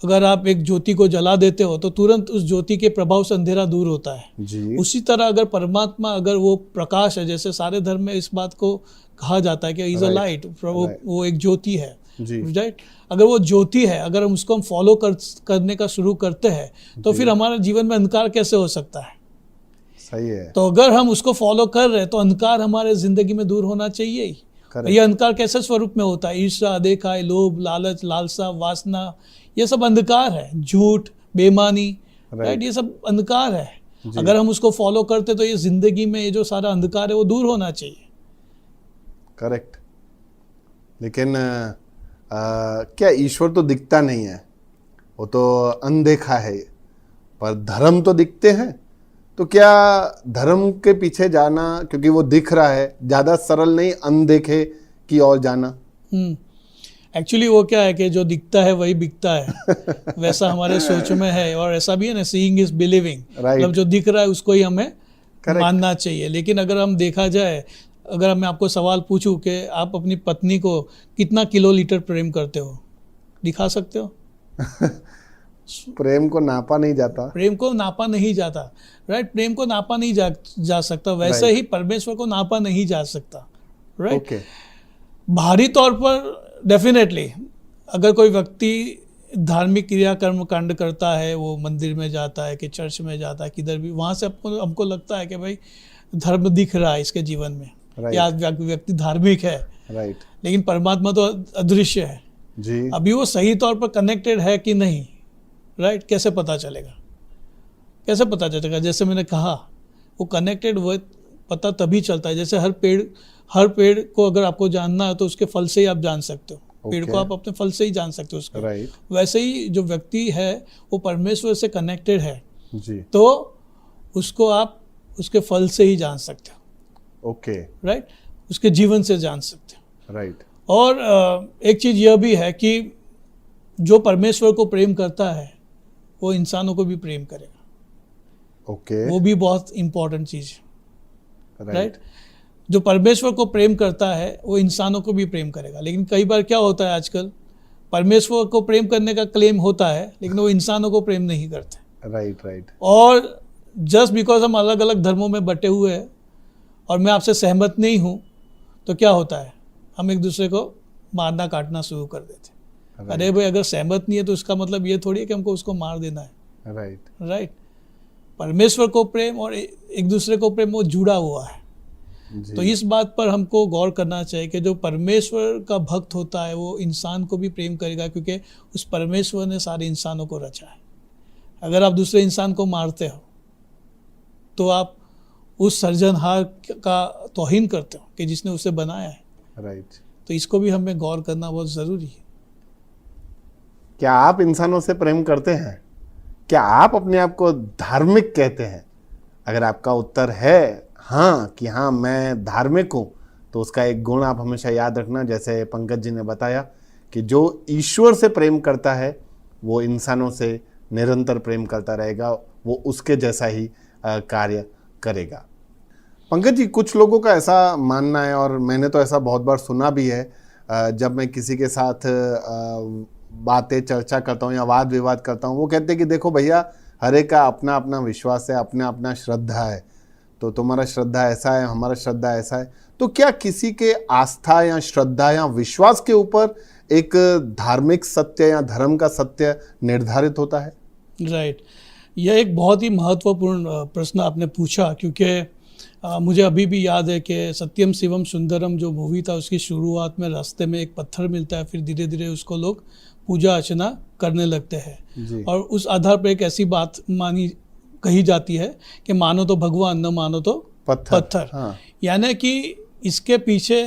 अगर आप एक ज्योति को जला देते हो तो तुरंत उस ज्योति के प्रभाव से अंधेरा दूर होता है। जी। उसी तरह अगर परमात्मा अगर वो प्रकाश है, जैसे सारे धर्म में इस बात को कहा जाता है कि इज अ लाइट, वो एक ज्योति है। राइट? अगर वो ज्योति है, अगर हम उसको फॉलो करने का शुरू करते हैं तो फिर हमारे जीवन में अंधकार कैसे हो सकता है? सही है। तो अगर हम उसको फॉलो कर रहे हैं तो अंधकार हमारे जिंदगी में दूर होना चाहिए ही। ये अंधकार कैसे स्वरूप में होता है? ईर्ष्या, अदेखाई, लोभ, लालच, लालसा, वासना, ये सब अंधकार है। झूठ, बेईमानी, राइट, ये सब अंधकार है। अगर हम उसको फॉलो करते तो ये जिंदगी में ये जो सारा अंधकार है वो दूर होना चाहिए। करेक्ट। लेकिन क्या ईश्वर तो दिखता नहीं है, वो तो अनदेखा है, पर धर्म तो दिखते हैं। तो क्या धर्म के पीछे जाना, क्योंकि वो दिख रहा है, ज़्यादा सरल नहीं अनदेखे की ओर जाना? एक्चुअली वो क्या है कि जो दिखता है वही बिकता है वैसा हमारे सोच में है। और ऐसा भी है ना, सीइंग इज बिलीविंग, मतलब जो दिख रहा है उसको ही हमें मानना चाहिए। लेकिन अगर हम देखा जाए, अगर मैं आपको सवाल पूछूं कि आप अपनी पत्नी को कितना किलोलीटर प्रेम करते हो, दिखा सकते हो? प्रेम को नापा नहीं जाता। प्रेम को नापा नहीं जाता, राइट। प्रेम को नापा नहीं जा सकता, वैसे ही परमेश्वर को नापा नहीं जा सकता, राइट। ओके। बाहरी तौर पर डेफिनेटली अगर कोई व्यक्ति धार्मिक क्रिया कर्म कांड करता है, वो मंदिर में जाता है कि चर्च में जाता है, किधर भी, वहाँ से हमको लगता है कि भाई धर्म दिख रहा है इसके जीवन में, या व्यक्ति धार्मिक है, राइट। लेकिन परमात्मा तो अदृश्य है जी। अभी वो सही तौर पर कनेक्टेड है कि नहीं, राइट। कैसे पता चलेगा, कैसे पता चलेगा? जैसे मैंने कहा, वो कनेक्टेड वो पता तभी चलता है, जैसे हर पेड़ को अगर आपको जानना है तो उसके फल से ही आप जान सकते हो। पेड़ को आप अपने फल से ही जान सकते हो उसको, राइट। वैसे ही जो व्यक्ति है वो परमेश्वर से कनेक्टेड है जी। तो उसको आप उसके फल से ही जान सकते हो, ओके, राइट। उसके जीवन से जान सकते हो, राइट। और एक चीज यह भी है कि जो परमेश्वर को प्रेम करता है वो इंसानों को भी प्रेम करेगा। ओके, वो भी बहुत इंपॉर्टेंट चीज है, राइट। राइट। जो परमेश्वर को प्रेम करता है वो इंसानों को भी प्रेम करेगा। लेकिन कई बार क्या होता है, आजकल परमेश्वर को प्रेम करने का क्लेम होता है लेकिन वो इंसानों को प्रेम नहीं करते, राइट, राइट। और जस्ट बिकॉज हम अलग अलग धर्मों में बटे हुए हैं और मैं आपसे सहमत नहीं हूँ तो क्या होता है, हम एक दूसरे को मारना काटना शुरू कर देते हैं। अरे भाई, अगर सहमत नहीं है तो इसका मतलब ये थोड़ी है कि हमको उसको मार देना है, राइट, राइट। परमेश्वर को प्रेम और एक दूसरे को प्रेम वो जुड़ा हुआ है। तो इस बात पर हमको गौर करना चाहिए कि जो परमेश्वर का भक्त होता है वो इंसान को भी प्रेम करेगा, क्योंकि उस परमेश्वर ने सारे इंसानों को रचा है। अगर आप दूसरे इंसान को मारते हो तो आप उस सर्जनहार का तौहीन करते हो कि जिसने उसे बनाया है, राइट। तो इसको भी हमें गौर करना बहुत ज़रूरी है। क्या आप इंसानों से प्रेम करते हैं? क्या आप अपने आप को धार्मिक कहते हैं? अगर आपका उत्तर है हाँ, कि हाँ मैं धार्मिक हूँ, तो उसका एक गुण आप हमेशा याद रखना, जैसे पंकज जी ने बताया कि जो ईश्वर से प्रेम करता है वो इंसानों से निरंतर प्रेम करता रहेगा, वो उसके जैसा ही कार्य करेगा। पंकज जी, कुछ लोगों का ऐसा मानना है, और मैंने तो ऐसा बहुत बार सुना भी है, जब मैं किसी के साथ बातें चर्चा करता हूँ या वाद विवाद करता हूँ, वो कहते हैं कि देखो भैया, हर एक का अपना अपना विश्वास है, अपना अपना श्रद्धा है, तो तुम्हारा श्रद्धा ऐसा है, हमारा श्रद्धा ऐसा है। तो क्या किसी के आस्था या श्रद्धा या विश्वास के ऊपर एक धार्मिक सत्य या धर्म का सत्य निर्धारित होता है? राइट। यह एक बहुत ही महत्वपूर्ण प्रश्न आपने पूछा, क्योंकि मुझे अभी भी याद है कि सत्यम शिवम सुंदरम जो मूवी था, उसकी शुरुआत में रास्ते में एक पत्थर मिलता है, फिर धीरे धीरे उसको लोग पूजा अर्चना करने लगते हैं, और उस आधार पर एक ऐसी बात कही जाती है कि मानो तो भगवान, न मानो तो पत्थर। हाँ। यानी कि इसके पीछे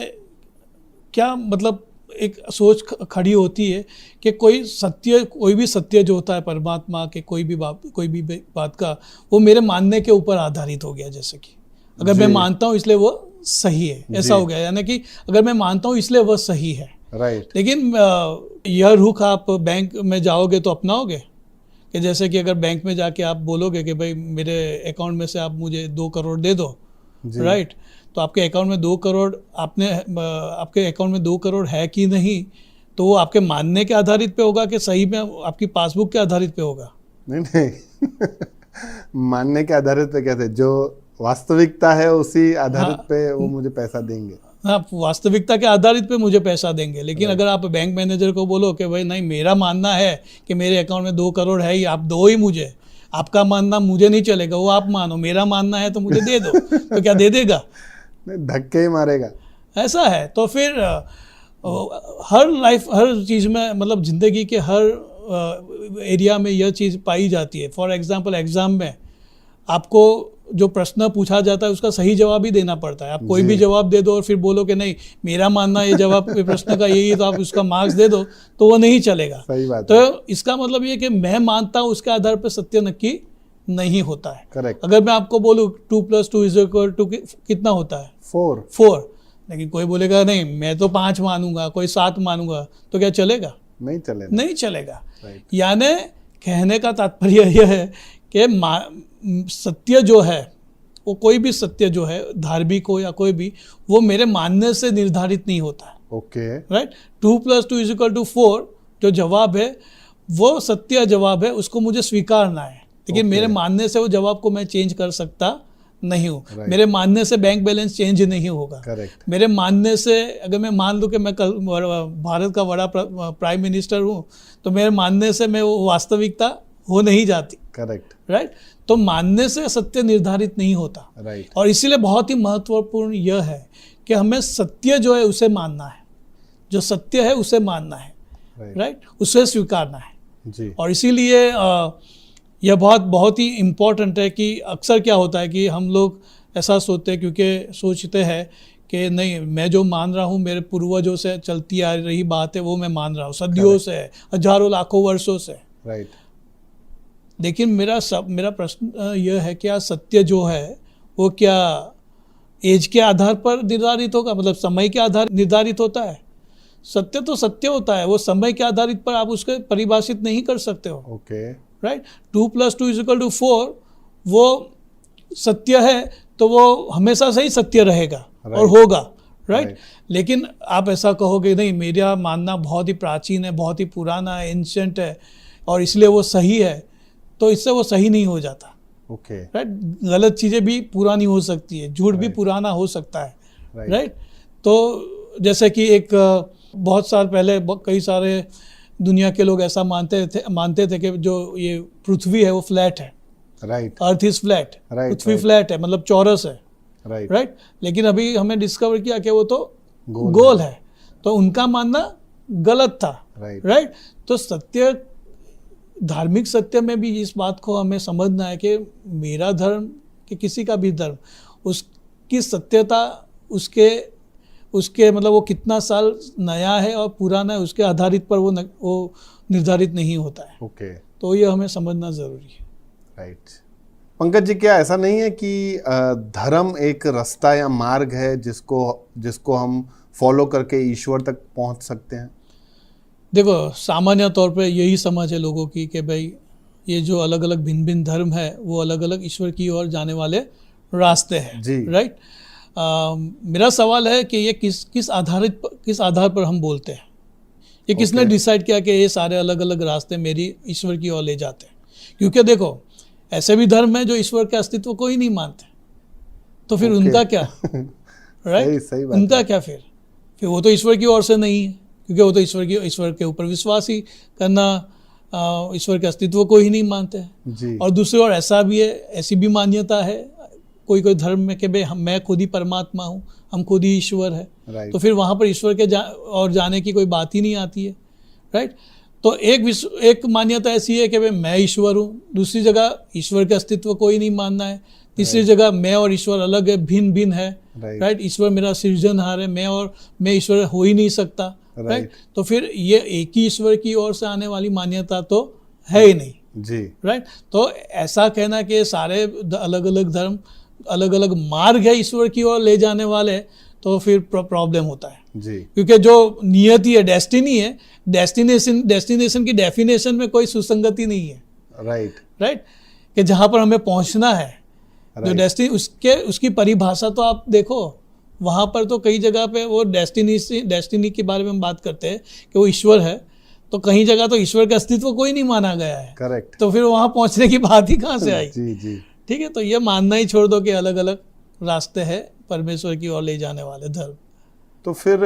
क्या मतलब एक सोच खड़ी होती है कि कोई भी सत्य जो होता है परमात्मा के, कोई भी बात का, वो मेरे मानने के ऊपर आधारित हो गया। जैसे कि अगर मैं मानता हूँ इसलिए वो सही है, ऐसा हो गया। यानी कि अगर मैं मानता हूँ इसलिए वह सही है, राइट। लेकिन यह रुख आप बैंक में जाओगे तो अपनाओगे कि जैसे कि अगर बैंक में जाके आप बोलोगे कि भाई मेरे अकाउंट में से आप मुझे 2 करोड़ दे दो, राइट, तो आपके अकाउंट में 2 करोड़ आपके अकाउंट में 2 करोड़ है कि नहीं, तो वो आपके मानने के आधारित पे होगा कि सही में आपकी पासबुक के आधारित पे होगा? नहीं मानने के आधारित पे कहते, जो वास्तविकता है उसी आधारित पे वो मुझे पैसा देंगे। हाँ, वास्तविकता के आधारित पे मुझे पैसा देंगे। लेकिन अगर आप बैंक मैनेजर को बोलो कि भाई नहीं, मेरा मानना है कि मेरे अकाउंट में 2 करोड़ है ही, आप दो ही मुझे, आपका मानना मुझे नहीं चलेगा, वो आप मानो, मेरा मानना है तो मुझे दे दो, तो क्या दे देगा? नहीं, धक्के ही मारेगा। ऐसा है। तो फिर हर चीज़ में, मतलब ज़िंदगी के हर एरिया में यह चीज़ पाई जाती है। फॉर एग्जाम्पल, एग्ज़ाम में आपको जो प्रश्न पूछा जाता है उसका सही जवाब ही देना पड़ता है। आप कोई भी जवाब दे दो और फिर बोलो कि नहीं मेरा मानना ये जवाब प्रश्न का यही है, तो आप उसका मार्क्स दे दो, तो वो नहीं चलेगा। सही बात तो है। इसका मतलब ये कि मैं मानता हूँ उसके आधार पर सत्य नक्की नहीं होता है। करेक्ट। अगर मैं आपको बोलूँ 2 + 2 = कितना होता है? 4, लेकिन कोई बोलेगा नहीं मैं तो 5 मानूंगा, कोई 7 मानूंगा, तो क्या चलेगा? नहीं चलेगा। यानी कहने का तात्पर्य यह है कि सत्य जो है, वो कोई भी सत्य जो है, धार्मिक हो या कोई भी, वो मेरे मानने से निर्धारित नहीं होता है। Okay, right. 2 + 2 = 4 जो जवाब है वो सत्य जवाब है, उसको मुझे स्वीकारना है। लेकिन मेरे मानने से वो जवाब को मैं चेंज कर सकता नहीं हूँ। मेरे मानने से बैंक बैलेंस चेंज नहीं होगा। मेरे मानने से अगर मैं मान लूँ कि मैं कल भारत का बड़ा प्राइम मिनिस्टर हूँ, तो मेरे मानने से मैं वो वास्तविकता हो नहीं जाती। राइट। तो मानने से सत्य निर्धारित नहीं होता। और इसीलिए बहुत ही महत्वपूर्ण यह है कि हमें सत्य जो है उसे मानना है, जो सत्य है उसे मानना है। राइट। उसे स्वीकारना है। और इसीलिए यह बहुत ही इम्पोर्टेंट है कि अक्सर क्या होता है कि हम लोग ऐसा सोचते हैं, क्योंकि सोचते हैं कि नहीं, मैं जो मान रहा हूँ मेरे पूर्वजों से चलती आ रही बात है, वो मैं मान रहा हूँ, सदियों से है, हजारों लाखों वर्षों से। राइट। लेकिन मेरा प्रश्न यह है, क्या सत्य जो है वो क्या एज के आधार पर निर्धारित होगा, मतलब समय के आधार निर्धारित होता है? सत्य तो सत्य होता है, वो समय के आधारित पर आप उसको परिभाषित नहीं कर सकते हो। ओके। राइट। 2+2=4 वो सत्य है, तो वो हमेशा से ही सत्य रहेगा और होगा। राइट। लेकिन आप ऐसा कहोगे नहीं, मेरा मानना बहुत ही प्राचीन है, बहुत ही पुराना है, एंशिएंट है, और इसलिए वो सही है, तो इससे वो सही नहीं हो जाता। ओके। राइट। गलत चीज़ें भी पुरानी हो सकती है, झूठ भी पुराना हो सकता है। राइट। तो जैसे कि एक बहुत साल पहले कई सारे दुनिया के लोग ऐसा मानते थे कि जो ये पृथ्वी है वो फ्लैट है। Right. Earth is flat. Prithvi flat है, मतलब चौरस है। राइट। लेकिन अभी हमें डिस्कवर किया कि वो तो गोल है। तो उनका मानना गलत था। राइट। तो सत्य, धार्मिक सत्य में भी इस बात को हमें समझना है कि मेरा धर्म कि किसी का भी धर्म, उसकी सत्यता उसके मतलब वो कितना साल नया है और पुराना है, उसके आधारित पर वो निर्धारित नहीं होता है। ओके। तो ये हमें समझना जरूरी है। राइट। पंकज जी, क्या ऐसा नहीं है कि धर्म एक रास्ता या मार्ग है जिसको हम फॉलो करके ईश्वर तक पहुंच सकते हैं? देखो, सामान्य तौर पे यही समझ है लोगों की कि भाई ये जो अलग अलग भिन्न भिन्न धर्म है वो अलग अलग ईश्वर की ओर जाने वाले रास्ते हैं। राइट। मेरा सवाल है कि ये किस आधार पर हम बोलते हैं, ये किसने डिसाइड किया कि ये सारे अलग अलग रास्ते मेरी ईश्वर की ओर ले जाते हैं? क्योंकि देखो, ऐसे भी धर्म है जो ईश्वर के अस्तित्व को ही नहीं मानते, तो फिर उनका क्या? राइट। सही बात उनका क्या फिर वो तो ईश्वर की ओर से नहीं है, क्योंकि वो तो ईश्वर के ऊपर विश्वास ही करना, ईश्वर के अस्तित्व को ही नहीं मानते हैं। और दूसरी ओर ऐसा भी है, ऐसी भी मान्यता है कोई धर्म में कि भाई मैं खुद ही परमात्मा हूँ, हम खुद ही ईश्वर है। तो फिर वहाँ पर ईश्वर के और जाने की कोई बात ही नहीं आती है। राइट। तो एक मान्यता ऐसी है कि भाई मैं ईश्वर हूँ, दूसरी जगह ईश्वर के अस्तित्व को ही नहीं मानना है, तीसरी जगह मैं और ईश्वर अलग है, भिन्न है। राइट। ईश्वर मेरा सृजनहार है, मैं ईश्वर हो ही नहीं सकता। राइट। तो फिर ये एक ही ईश्वर की ओर से आने वाली मान्यता तो है ही नहीं। राइट। तो ऐसा कहना कि सारे अलग अलग धर्म अलग अलग मार्ग है ईश्वर की ओर ले जाने वाले, तो फिर प्रॉब्लम होता है। क्योंकि जो नियति है, डेस्टिनी है, डेस्टिनेशन की डेफिनेशन में कोई सुसंगति नहीं है। राइट। कि जहाँ पर हमें पहुँचना है, जो डेस्टिनी उसकी परिभाषा तो आप देखो, वहाँ पर तो कई जगह पे वो डेस्टिनी के बारे में हम बात करते हैं कि वो ईश्वर है, तो कहीं जगह तो ईश्वर के अस्तित्व को ही नहीं माना गया है। करेक्ट। तो फिर वहाँ पहुँचने की बात ही कहाँ से आई? जी। ठीक है। तो ये मानना ही छोड़ दो कि अलग अलग रास्ते हैं परमेश्वर की ओर ले जाने वाले धर्म। तो फिर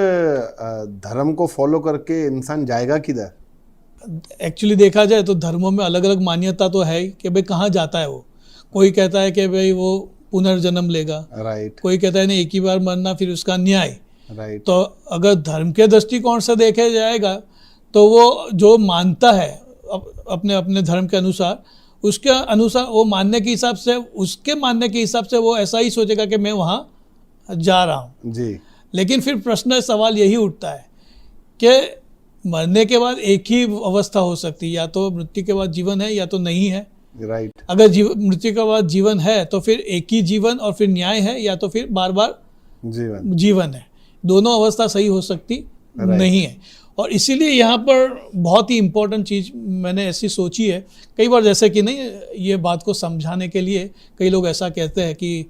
धर्म को फॉलो करके इंसान जाएगा किधर? एक्चुअली देखा जाए तो धर्मों में अलग अलग मान्यता तो है कि भाई कहाँ जाता है वो। कोई कहता है कि भाई वो पुनर्जन्म लेगा। राइट। कोई कहता है नहीं, एक ही बार मरना, फिर उसका न्याय। राइट। तो अगर धर्म के दृष्टिकोण से देखा जाएगा तो वो जो मानता है अपने अपने धर्म के अनुसार, उसके अनुसार वो मानने के हिसाब से, उसके मानने के हिसाब से वो ऐसा ही सोचेगा कि मैं वहाँ जा रहा हूँ। जी। लेकिन फिर प्रश्न सवाल यही उठता है कि मरने के बाद एक ही अवस्था हो सकती है, या तो मृत्यु के बाद जीवन है या तो नहीं है। राइट। अगर मृत्यु के बाद जीवन है तो फिर एक ही जीवन और फिर न्याय है, या तो फिर बार बार जीवन है। दोनों अवस्था सही हो सकती नहीं है। और इसीलिए यहाँ पर बहुत ही इम्पोर्टेंट चीज़ मैंने ऐसी सोची है कई बार, जैसे कि नहीं, ये बात को समझाने के लिए कई लोग ऐसा कहते हैं कि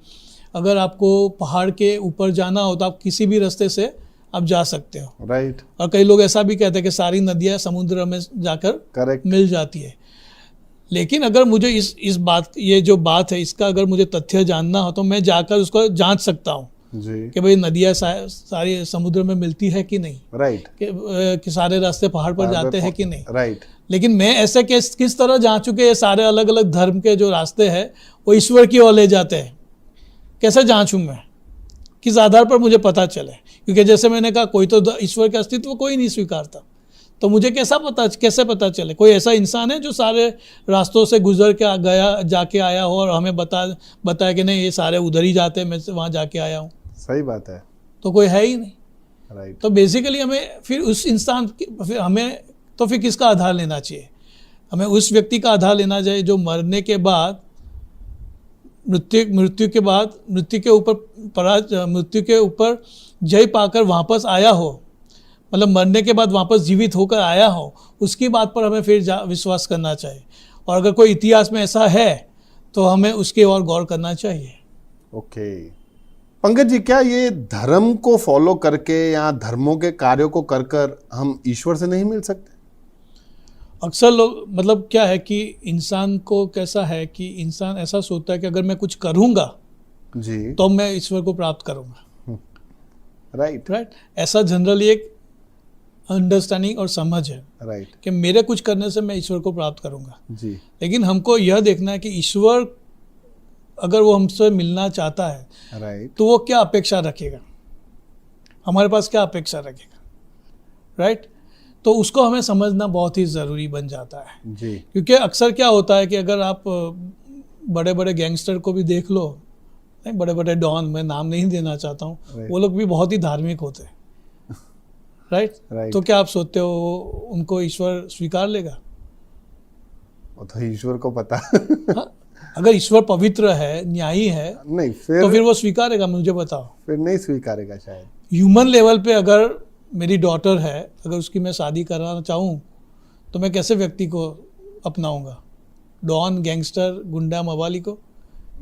अगर आपको पहाड़ के ऊपर जाना हो तो आप किसी भी रास्ते से आप जा सकते हो। राइट। और कई लोग ऐसा भी कहते हैं कि सारी नदियां समुद्र में जाकर करेक्ट। मिल जाती है। लेकिन अगर मुझे इस बात, ये जो बात है इसका अगर मुझे तथ्य जानना हो तो मैं जाकर उसको जांच सकता हूँ जी। कि भाई नदियाँ सारी समुद्र में मिलती है कि नहीं, राइट। कि सारे रास्ते पहाड़ पर जाते हैं कि नहीं। राइट। लेकिन मैं ऐसे किस तरह जांचूं कि ये सारे अलग अलग धर्म के जो रास्ते हैं वो ईश्वर की ओर ले जाते हैं, कैसे जांचूं मैं, किस आधार पर मुझे पता चले? क्योंकि जैसे मैंने कहा, कोई तो ईश्वर के अस्तित्व कोई नहीं स्वीकारता, तो मुझे कैसे पता चले? कोई ऐसा इंसान है जो सारे रास्तों से गुजर के जाके आया हो और हमें बताया कि नहीं ये सारे उधर ही जाते हैं, मैं वहाँ जाके आया हूँ? सही बात है। तो कोई है ही नहीं। राइट। तो बेसिकली हमें फिर उस इंसान फिर किसका आधार लेना चाहिए? हमें उस व्यक्ति का आधार लेना चाहिए जो मरने के बाद, मृत्यु के ऊपर जय पाकर वापस आया हो, मतलब मरने के बाद वापस जीवित होकर आया हो, उसकी बात पर हमें फिर विश्वास करना चाहिए। और अगर कोई इतिहास में ऐसा है तो हमें उसके और गौर करना चाहिए। ओके। पंकज जी, क्या ये धर्म को फॉलो करके या धर्मों के कार्यों को कर हम ईश्वर से नहीं मिल सकते? अक्सर लोग, मतलब क्या है कि इंसान को कैसा है कि इंसान ऐसा सोचता है कि अगर मैं कुछ करूंगा जी तो मैं ईश्वर को प्राप्त करूंगा। राइट। ऐसा जनरली एक अंडरस्टैंडिंग और समझ है राइट। कि मेरे कुछ करने से मैं ईश्वर को प्राप्त करूंगा। जी। लेकिन हमको यह देखना है कि ईश्वर अगर वो हमसे मिलना चाहता है राइट। तो वो क्या अपेक्षा रखेगा, हमारे पास क्या अपेक्षा रखेगा। राइट। तो उसको हमें समझना बहुत ही ज़रूरी बन जाता है। जी। क्योंकि अक्सर क्या होता है कि अगर आप बड़े बड़े गैंगस्टर को भी देख लो, नहीं बड़े बड़े डॉन, मैं नाम नहीं देना चाहता हूँ, वो लोग भी बहुत ही धार्मिक होते हैं। राइट। तो क्या आप सोचते हो उनको ईश्वर स्वीकार लेगा? वो तो ईश्वर को पता। हाँ? अगर ईश्वर पवित्र है, न्यायी है, नहीं तो फिर वो स्वीकारेगा? मुझे बताओ। फिर नहीं स्वीकारेगा शायद। ह्यूमन लेवल पे अगर मेरी डॉटर है, अगर उसकी मैं शादी कराना चाहूँ तो मैं कैसे व्यक्ति को अपनाऊंगा? डॉन, गैंगस्टर, गुंडा, मवाली को?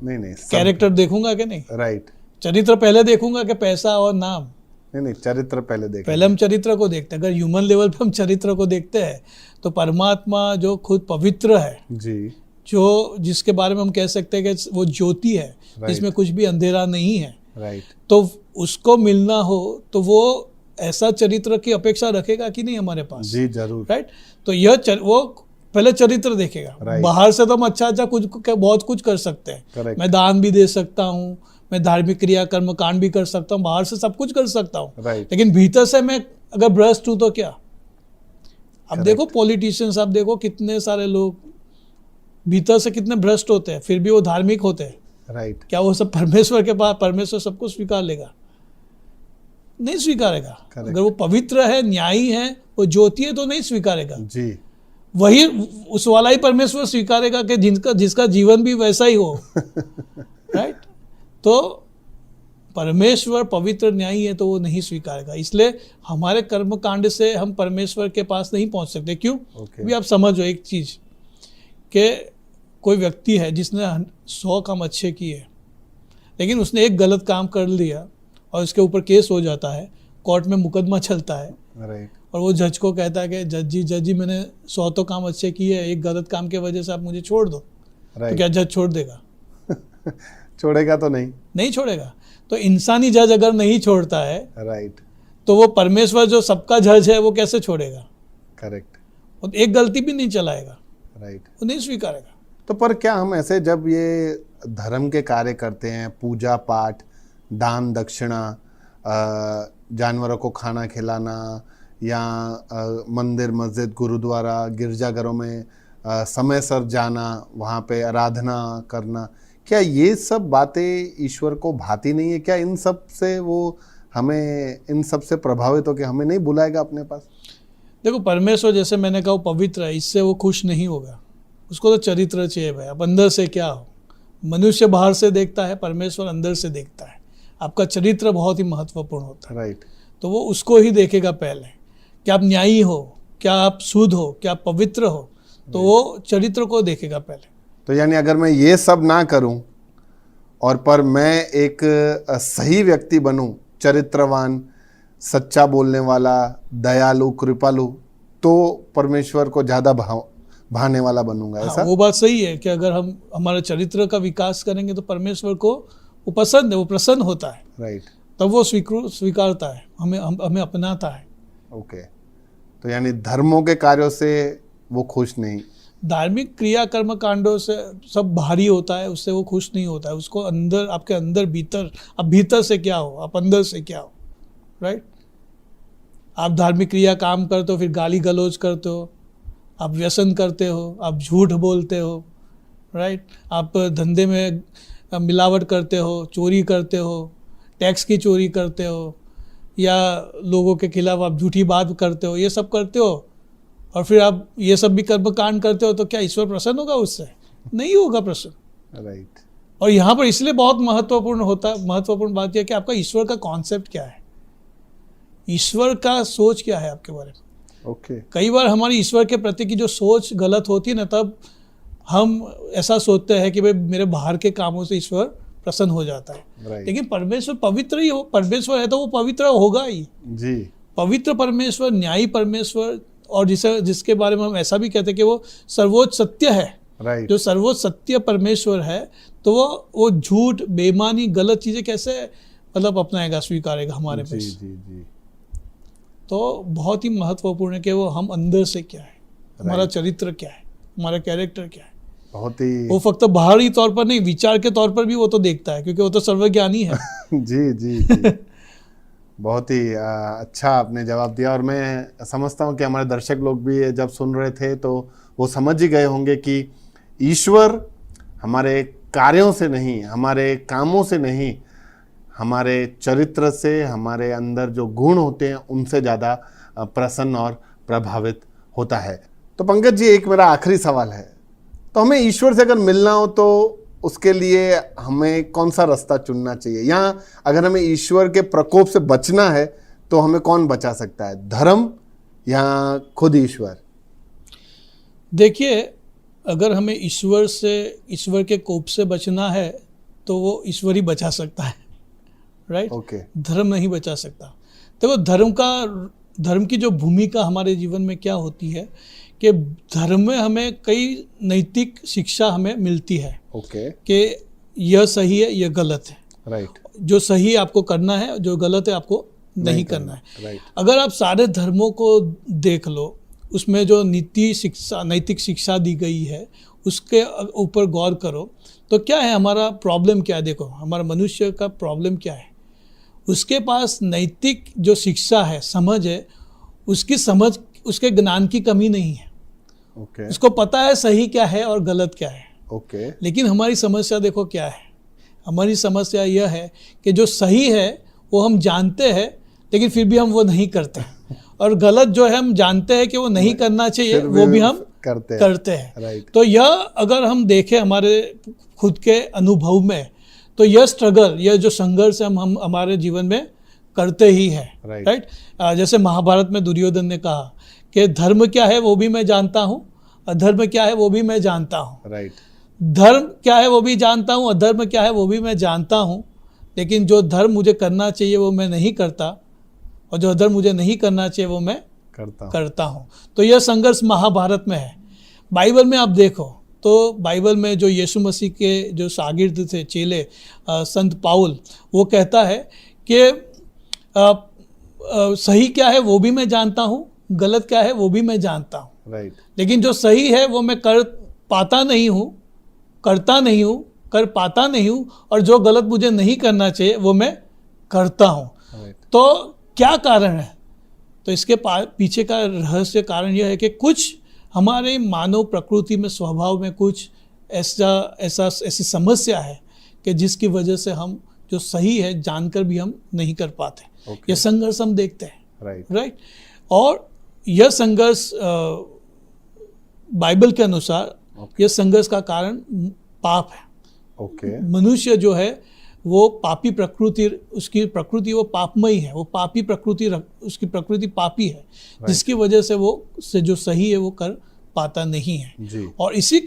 नहीं कैरेक्टर देखूंगा कि नहीं? राइट। चरित्र पहले देखूंगा कि पैसा और नाम? नहीं, चरित्र पहले हम चरित्र को देखते हैं। अगर ह्यूमन लेवल पे हम चरित्र को देखते हैं तो परमात्मा जो खुद पवित्र है जी, जो जिसके बारे में हम कह सकते हैं कि वो ज्योति है, जिसमें कुछ भी अंधेरा नहीं है, राइट, तो उसको मिलना हो तो वो ऐसा चरित्र की अपेक्षा रखेगा कि नहीं हमारे पास? जी जरूर। राइट। तो वो पहले चरित्र देखेगा। बाहर से तो हम अच्छा बहुत कुछ कर सकते हैं। मैं दान भी दे सकता हूँ, मैं धार्मिक क्रिया कर्म कांड भी कर सकता हूँ, बाहर से सब कुछ कर सकता हूँ, लेकिन भीतर से मैं अगर भ्रष्ट हूँ तो क्या? अब देखो पॉलिटिशियंस, आप देखो कितने सारे लोग भीतर से कितने भ्रष्ट होते हैं, फिर भी वो धार्मिक होते हैं। राइट। क्या वो सब परमेश्वर के पास, परमेश्वर सबको स्वीकार लेगा? नहीं स्वीकारेगा। अगर वो पवित्र है, न्यायी है, वो ज्योति है, तो नहीं स्वीकारेगा जी। वही उस वाला ही परमेश्वर स्वीकारेगा कि जिसका जीवन भी वैसा ही हो। राइट। तो परमेश्वर पवित्र न्यायी है तो वो नहीं स्वीकारेगा। इसलिए हमारे कर्म कांड से हम परमेश्वर के पास नहीं पहुंच सकते। क्यों? भी आप समझो एक चीज कि कोई व्यक्ति है जिसने 100 काम अच्छे किए, लेकिन उसने एक गलत काम कर लिया और उसके ऊपर केस हो जाता है, कोर्ट में मुकदमा चलता है, और वो जज को कहता है कि जज जी मैंने 100 तो काम अच्छे किए, एक गलत काम की वजह से आप मुझे छोड़ दो। तो क्या जज छोड़ देगा? छोड़ेगा तो नहीं छोड़ेगा। तो इंसानी जज अगर नहीं छोड़ता है, राइट, तो वो परमेश्वर जो सबका जज है वो कैसे छोड़ेगा? करेक्ट। वो एक गलती भी नहीं चलाएगा, राइट, वो नहीं स्वीकारेगा। तो पर क्या हम ऐसे जब ये धर्म के कार्य करते हैं, पूजा पाठ, दान दक्षिणा, जानवरों को खाना खिलाना, या मंदिर मस्जिद गुरुद्वारा गिरजाघरों में समय सर जाना, वहाँ पे आराधना करना, क्या ये सब बातें ईश्वर को भाती नहीं है? क्या इन सब से वो हमें इन सब से प्रभावित होकर हमें नहीं बुलाएगा अपने पास? देखो परमेश्वर, जैसे मैंने कहा, वो पवित्र है, इससे वो खुश नहीं होगा। उसको तो चरित्र चाहिए भाई। अब अंदर से क्या हो? मनुष्य बाहर से देखता है, परमेश्वर अंदर से देखता है। आपका चरित्र बहुत ही महत्वपूर्ण होता है। राइट। तो वो उसको ही देखेगा पहले, कि आप न्यायी हो, क्या आप शुद्ध हो, क्या आप पवित्र हो, तो वो चरित्र को देखेगा पहले। तो यानी अगर मैं ये सब ना करूं और पर मैं एक सही व्यक्ति बनूं, चरित्रवान, सच्चा बोलने वाला, दयालु, कृपालु, तो परमेश्वर को ज्यादा भाने वाला बनूंगा, ऐसा? हाँ, वो बात सही है कि अगर हम हमारे चरित्र का विकास करेंगे तो परमेश्वर को वो पसंद है, वो प्रसन्न होता है, राइट। तब वो स्वीकारता है, हमें अपनाता है। ओके, तो यानी धर्मों के कार्यों से वो खुश नहीं, धार्मिक क्रिया कर्म कांडों से सब भारी होता है, उससे वो खुश नहीं होता है। उसको अंदर, आपके अंदर भीतर, आप भीतर से क्या हो, आप अंदर से क्या हो, राइट। आप धार्मिक क्रिया काम करते हो, फिर गाली गलौज करते हो, आप व्यसन करते हो, आप झूठ बोलते हो, राइट। आप धंधे में मिलावट करते हो, चोरी करते हो, टैक्स की चोरी करते हो, या लोगों के खिलाफ आप झूठी बात करते हो, ये सब करते हो, और फिर आप ये सब भी कर्म कांड करते हो, तो क्या ईश्वर प्रसन्न होगा उससे? नहीं होगा प्रसन्न, राइट। और यहाँ पर इसलिए बहुत महत्वपूर्ण बात यह कि आपका ईश्वर का कॉन्सेप्ट क्या है, ईश्वर का सोच क्या है आपके बारे में। ओके। कई बार हमारी ईश्वर के प्रति की जो सोच गलत होती है ना, तब हम ऐसा सोचते हैं कि भाई मेरे बाहर के कामों से ईश्वर प्रसन्न हो जाता है, राइट। लेकिन परमेश्वर पवित्र ही हो, परमेश्वर है तो वो पवित्र होगा ही। जी। पवित्र परमेश्वर, न्यायी परमेश्वर, और जिसके बारे में हम ऐसा भी कहते हैं कि वो सर्वोच्च सत्य है, राइट। जो सर्वोच्च सत्य परमेश्वर है, तो वो झूठ, बेईमानी, गलत चीजें कैसे मतलब अपनाएगा, स्वीकारेगा हमारे जी पास। जी जी। तो बहुत ही महत्वपूर्ण है कि वो हम अंदर से क्या है, हमारा चरित्र क्या है, हमारा कैरेक्टर क्या है। बहुत ही वो फक्त बाहरी तौर पर नहीं, विचार के तौर पर भी वो तो देखता है, क्योंकि वो तो सर्वज्ञानी है। जी जी जी। बहुत ही अच्छा आपने जवाब दिया, और मैं समझता हूँ कि हमारे दर्शक लोग भी जब सुन रहे थे तो वो समझ ही गए होंगे कि ईश्वर हमारे कार्यों से नहीं, हमारे कामों से नहीं, हमारे चरित्र से, हमारे अंदर जो गुण होते हैं उनसे ज़्यादा प्रसन्न और प्रभावित होता है। तो पंकज जी, एक मेरा आखिरी सवाल है, तो हमें ईश्वर से अगर मिलना हो तो उसके लिए हमें कौन सा रास्ता चुनना चाहिए, या अगर हमें ईश्वर के प्रकोप से बचना है तो हमें कौन बचा सकता है, धर्म या खुद ईश्वर? देखिए, अगर हमें ईश्वर के कोप से बचना है तो वो ईश्वर ही बचा सकता है, राइट। ओके। धर्म नहीं बचा सकता। देखो, धर्म की जो भूमिका हमारे जीवन में क्या होती है कि धर्म में हमें कई नैतिक शिक्षा हमें मिलती है, ओके। कि यह सही है, यह गलत है, राइट। जो सही है आपको करना है, जो गलत है आपको नहीं करना है। राइट। अगर आप सारे धर्मों को देख लो, उसमें जो नैतिक शिक्षा दी गई है उसके ऊपर गौर करो, तो क्या है हमारा प्रॉब्लम, क्या है? देखो, हमारा मनुष्य का प्रॉब्लम क्या है, उसके पास नैतिक जो शिक्षा है, समझ है, उसके ज्ञान की कमी नहीं है। ओके। उसको पता है सही क्या है और गलत क्या है। ओके। लेकिन हमारी समस्या देखो क्या है, हमारी समस्या यह है कि जो सही है वो हम जानते हैं, लेकिन फिर भी हम वो नहीं करते, और गलत जो है हम जानते हैं कि वो नहीं करना चाहिए, वो भी हम करते हैं। राइट। तो यह अगर हम देखें हमारे खुद के अनुभव में, तो यह स्ट्रगल, यह जो संघर्ष हम हमारे जीवन में करते ही है, राइट। जैसे महाभारत में दुर्योधन ने कहा कि धर्म क्या है वो भी मैं जानता हूँ, अधर्म क्या है वो भी मैं जानता हूँ। राइट। धर्म क्या है वो भी जानता हूँ, अधर्म क्या है वो भी मैं जानता हूँ, लेकिन जो धर्म मुझे करना चाहिए वो मैं नहीं करता, और जो अधर्म मुझे नहीं करना चाहिए वो मैं करता हूँ। तो यह संघर्ष महाभारत में है। बाइबल में आप देखो तो बाइबल में जो यीशु मसीह के जो शागिर्द थे, चेले, संत पाउल, वो कहता है कि सही क्या है वो भी मैं जानता हूँ, गलत क्या है वो भी मैं जानता हूँ, राइट। लेकिन जो सही है वो मैं कर पाता नहीं हूँ, कर पाता नहीं हूँ, और जो गलत मुझे नहीं करना चाहिए वो मैं करता हूँ। राइट। तो क्या कारण है? तो इसके पीछे का रहस्य कारण यह है कि कुछ हमारे मानव प्रकृति में, स्वभाव में कुछ ऐसी समस्या है कि जिसकी वजह से हम जो सही है जानकर भी हम नहीं कर पाते। यह संघर्ष हम देखते हैं, राइट। और यह संघर्ष बाइबल के अनुसार यह संघर्ष का कारण पाप है। ओके। मनुष्य जो है वो पापी प्रकृति, उसकी प्रकृति वो पापमयी है, वो पापी प्रकृति, उसकी प्रकृति पापी है, जिसकी वजह से वो जो सही है वो कर पाता नहीं है जी। और इसी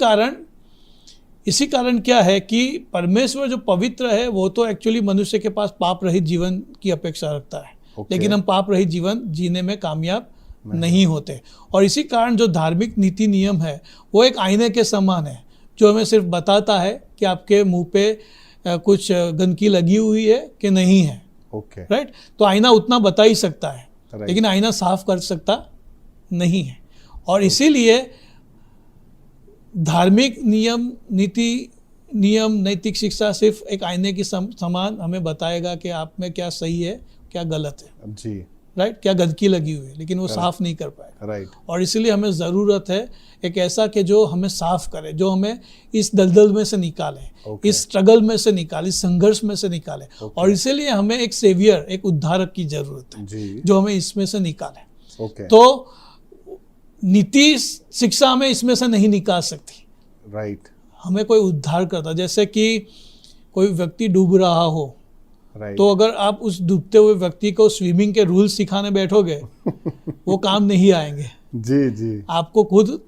कारण क्या है कि परमेश्वर जो पवित्र है वो तो एक्चुअली मनुष्य के पास पाप रहित जीवन की अपेक्षा रखता है, लेकिन हम पाप रहित जीवन जीने में कामयाब नहीं होते। और इसी कारण जो धार्मिक नीति नियम है वो एक आईने के समान है, जो हमें सिर्फ बताता है कि आपके मुंह पे कुछ गंदगी लगी हुई है कि नहीं है। Okay, right. तो आईना उतना बता ही सकता है, Right. लेकिन आईना साफ कर सकता नहीं है। और इसीलिए धार्मिक नियम, नीति नियम, नैतिक शिक्षा सिर्फ एक आईने की समान हमें बताएगा कि आप में क्या सही है क्या गलत है, जी, राइट, क्या गंदगी लगी हुई है, लेकिन वो साफ नहीं कर पाएगा। राइट, और इसीलिए हमें ज़रूरत है एक ऐसा कि जो हमें साफ करे, जो हमें इस दलदल में से निकाले, Okay. इस स्ट्रगल में से निकाले, इस संघर्ष में से निकाले। और इसीलिए हमें एक सेवियर, एक उद्धारक की जरूरत है, जी, जो हमें इसमें से निकाले। ओके, तो नीति शिक्षा हमें इसमें से नहीं निकाल सकती, राइट, हमें कोई उद्धार करता। जैसे कि कोई व्यक्ति डूब रहा हो, राइट, तो अगर आप उस डूबते हुए व्यक्ति को स्विमिंग के रूल्स सिखाने बैठोगे वो काम नहीं आएंगे, जी, जी, आपको खुद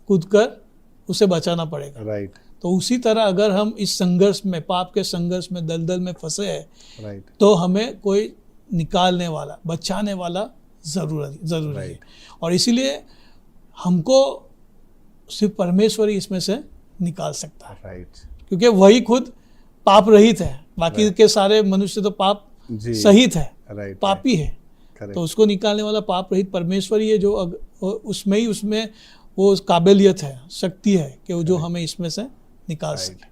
कूद कर उसे बचाना पड़ेगा। राइट, तो उसी तरह अगर हम इस संघर्ष में, पाप के संघर्ष में, दलदल में फंसे हैं, राइट, तो हमें कोई निकालने वाला, बचाने वाला जरूरी है। और इसीलिए हमको सिर्फ परमेश्वर ही इसमें से निकाल सकता है, राइट, क्योंकि वही खुद पाप रहित है। बाकी के सारे मनुष्य तो पाप जी, सहित है, राइट, पापी है। करेक्ट, तो उसको निकालने वाला पाप रहित परमेश्वर ही है, जो उसमें वो काबिलियत है, शक्ति है कि वो जो हमें इसमें से निकाल सके।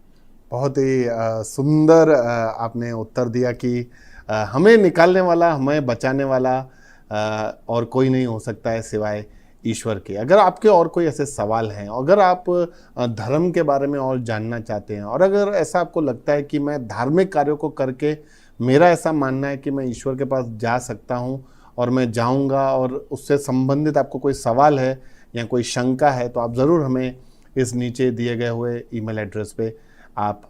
बहुत ही सुंदर आपने उत्तर दिया कि हमें निकालने वाला, हमें बचाने वाला और कोई नहीं हो सकता है सिवाय ईश्वर के। अगर आपके और कोई ऐसे सवाल हैं, अगर आप धर्म के बारे में और जानना चाहते हैं, और अगर ऐसा आपको लगता है कि मैं धार्मिक कार्यों को करके, मेरा ऐसा मानना है कि मैं ईश्वर के पास जा सकता हूं और मैं जाऊंगा, और उससे संबंधित आपको कोई सवाल है या कोई शंका है, तो आप ज़रूर हमें इस नीचे दिए गए हुए ईमेल एड्रेस पे आप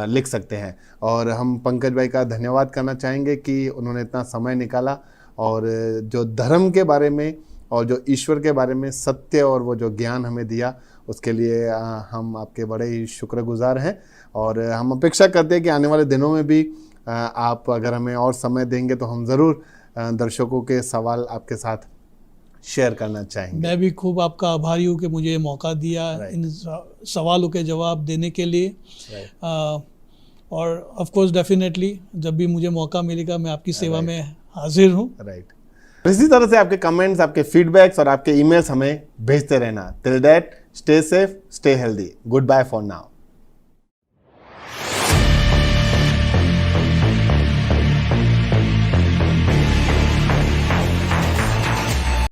लिख सकते हैं। और हम पंकज भाई का धन्यवाद करना चाहेंगे कि उन्होंने इतना समय निकाला और जो धर्म के बारे में और जो ईश्वर के बारे में सत्य और वो जो ज्ञान हमें दिया, उसके लिए हम आपके बड़े ही शुक्रगुजार हैं। और हम अपेक्षा करते हैं कि आने वाले दिनों में भी आप अगर हमें और समय देंगे तो हम ज़रूर दर्शकों के सवाल आपके साथ शेयर करना चाहेंगे। मैं भी खूब आपका आभारी हूँ कि मुझे ये मौका दिया इन सवालों के जवाब देने के लिए। और ऑफ कोर्स डेफिनेटली जब भी मुझे मौका मिलेगा मैं आपकी सेवा में हाजिर हूँ। राइट। इसी तरह से आपके कमेंट्स, आपके फीडबैक्स और आपके ईमेल्स हमें भेजते रहना। Till that, stay safe, stay healthy. Goodbye for now.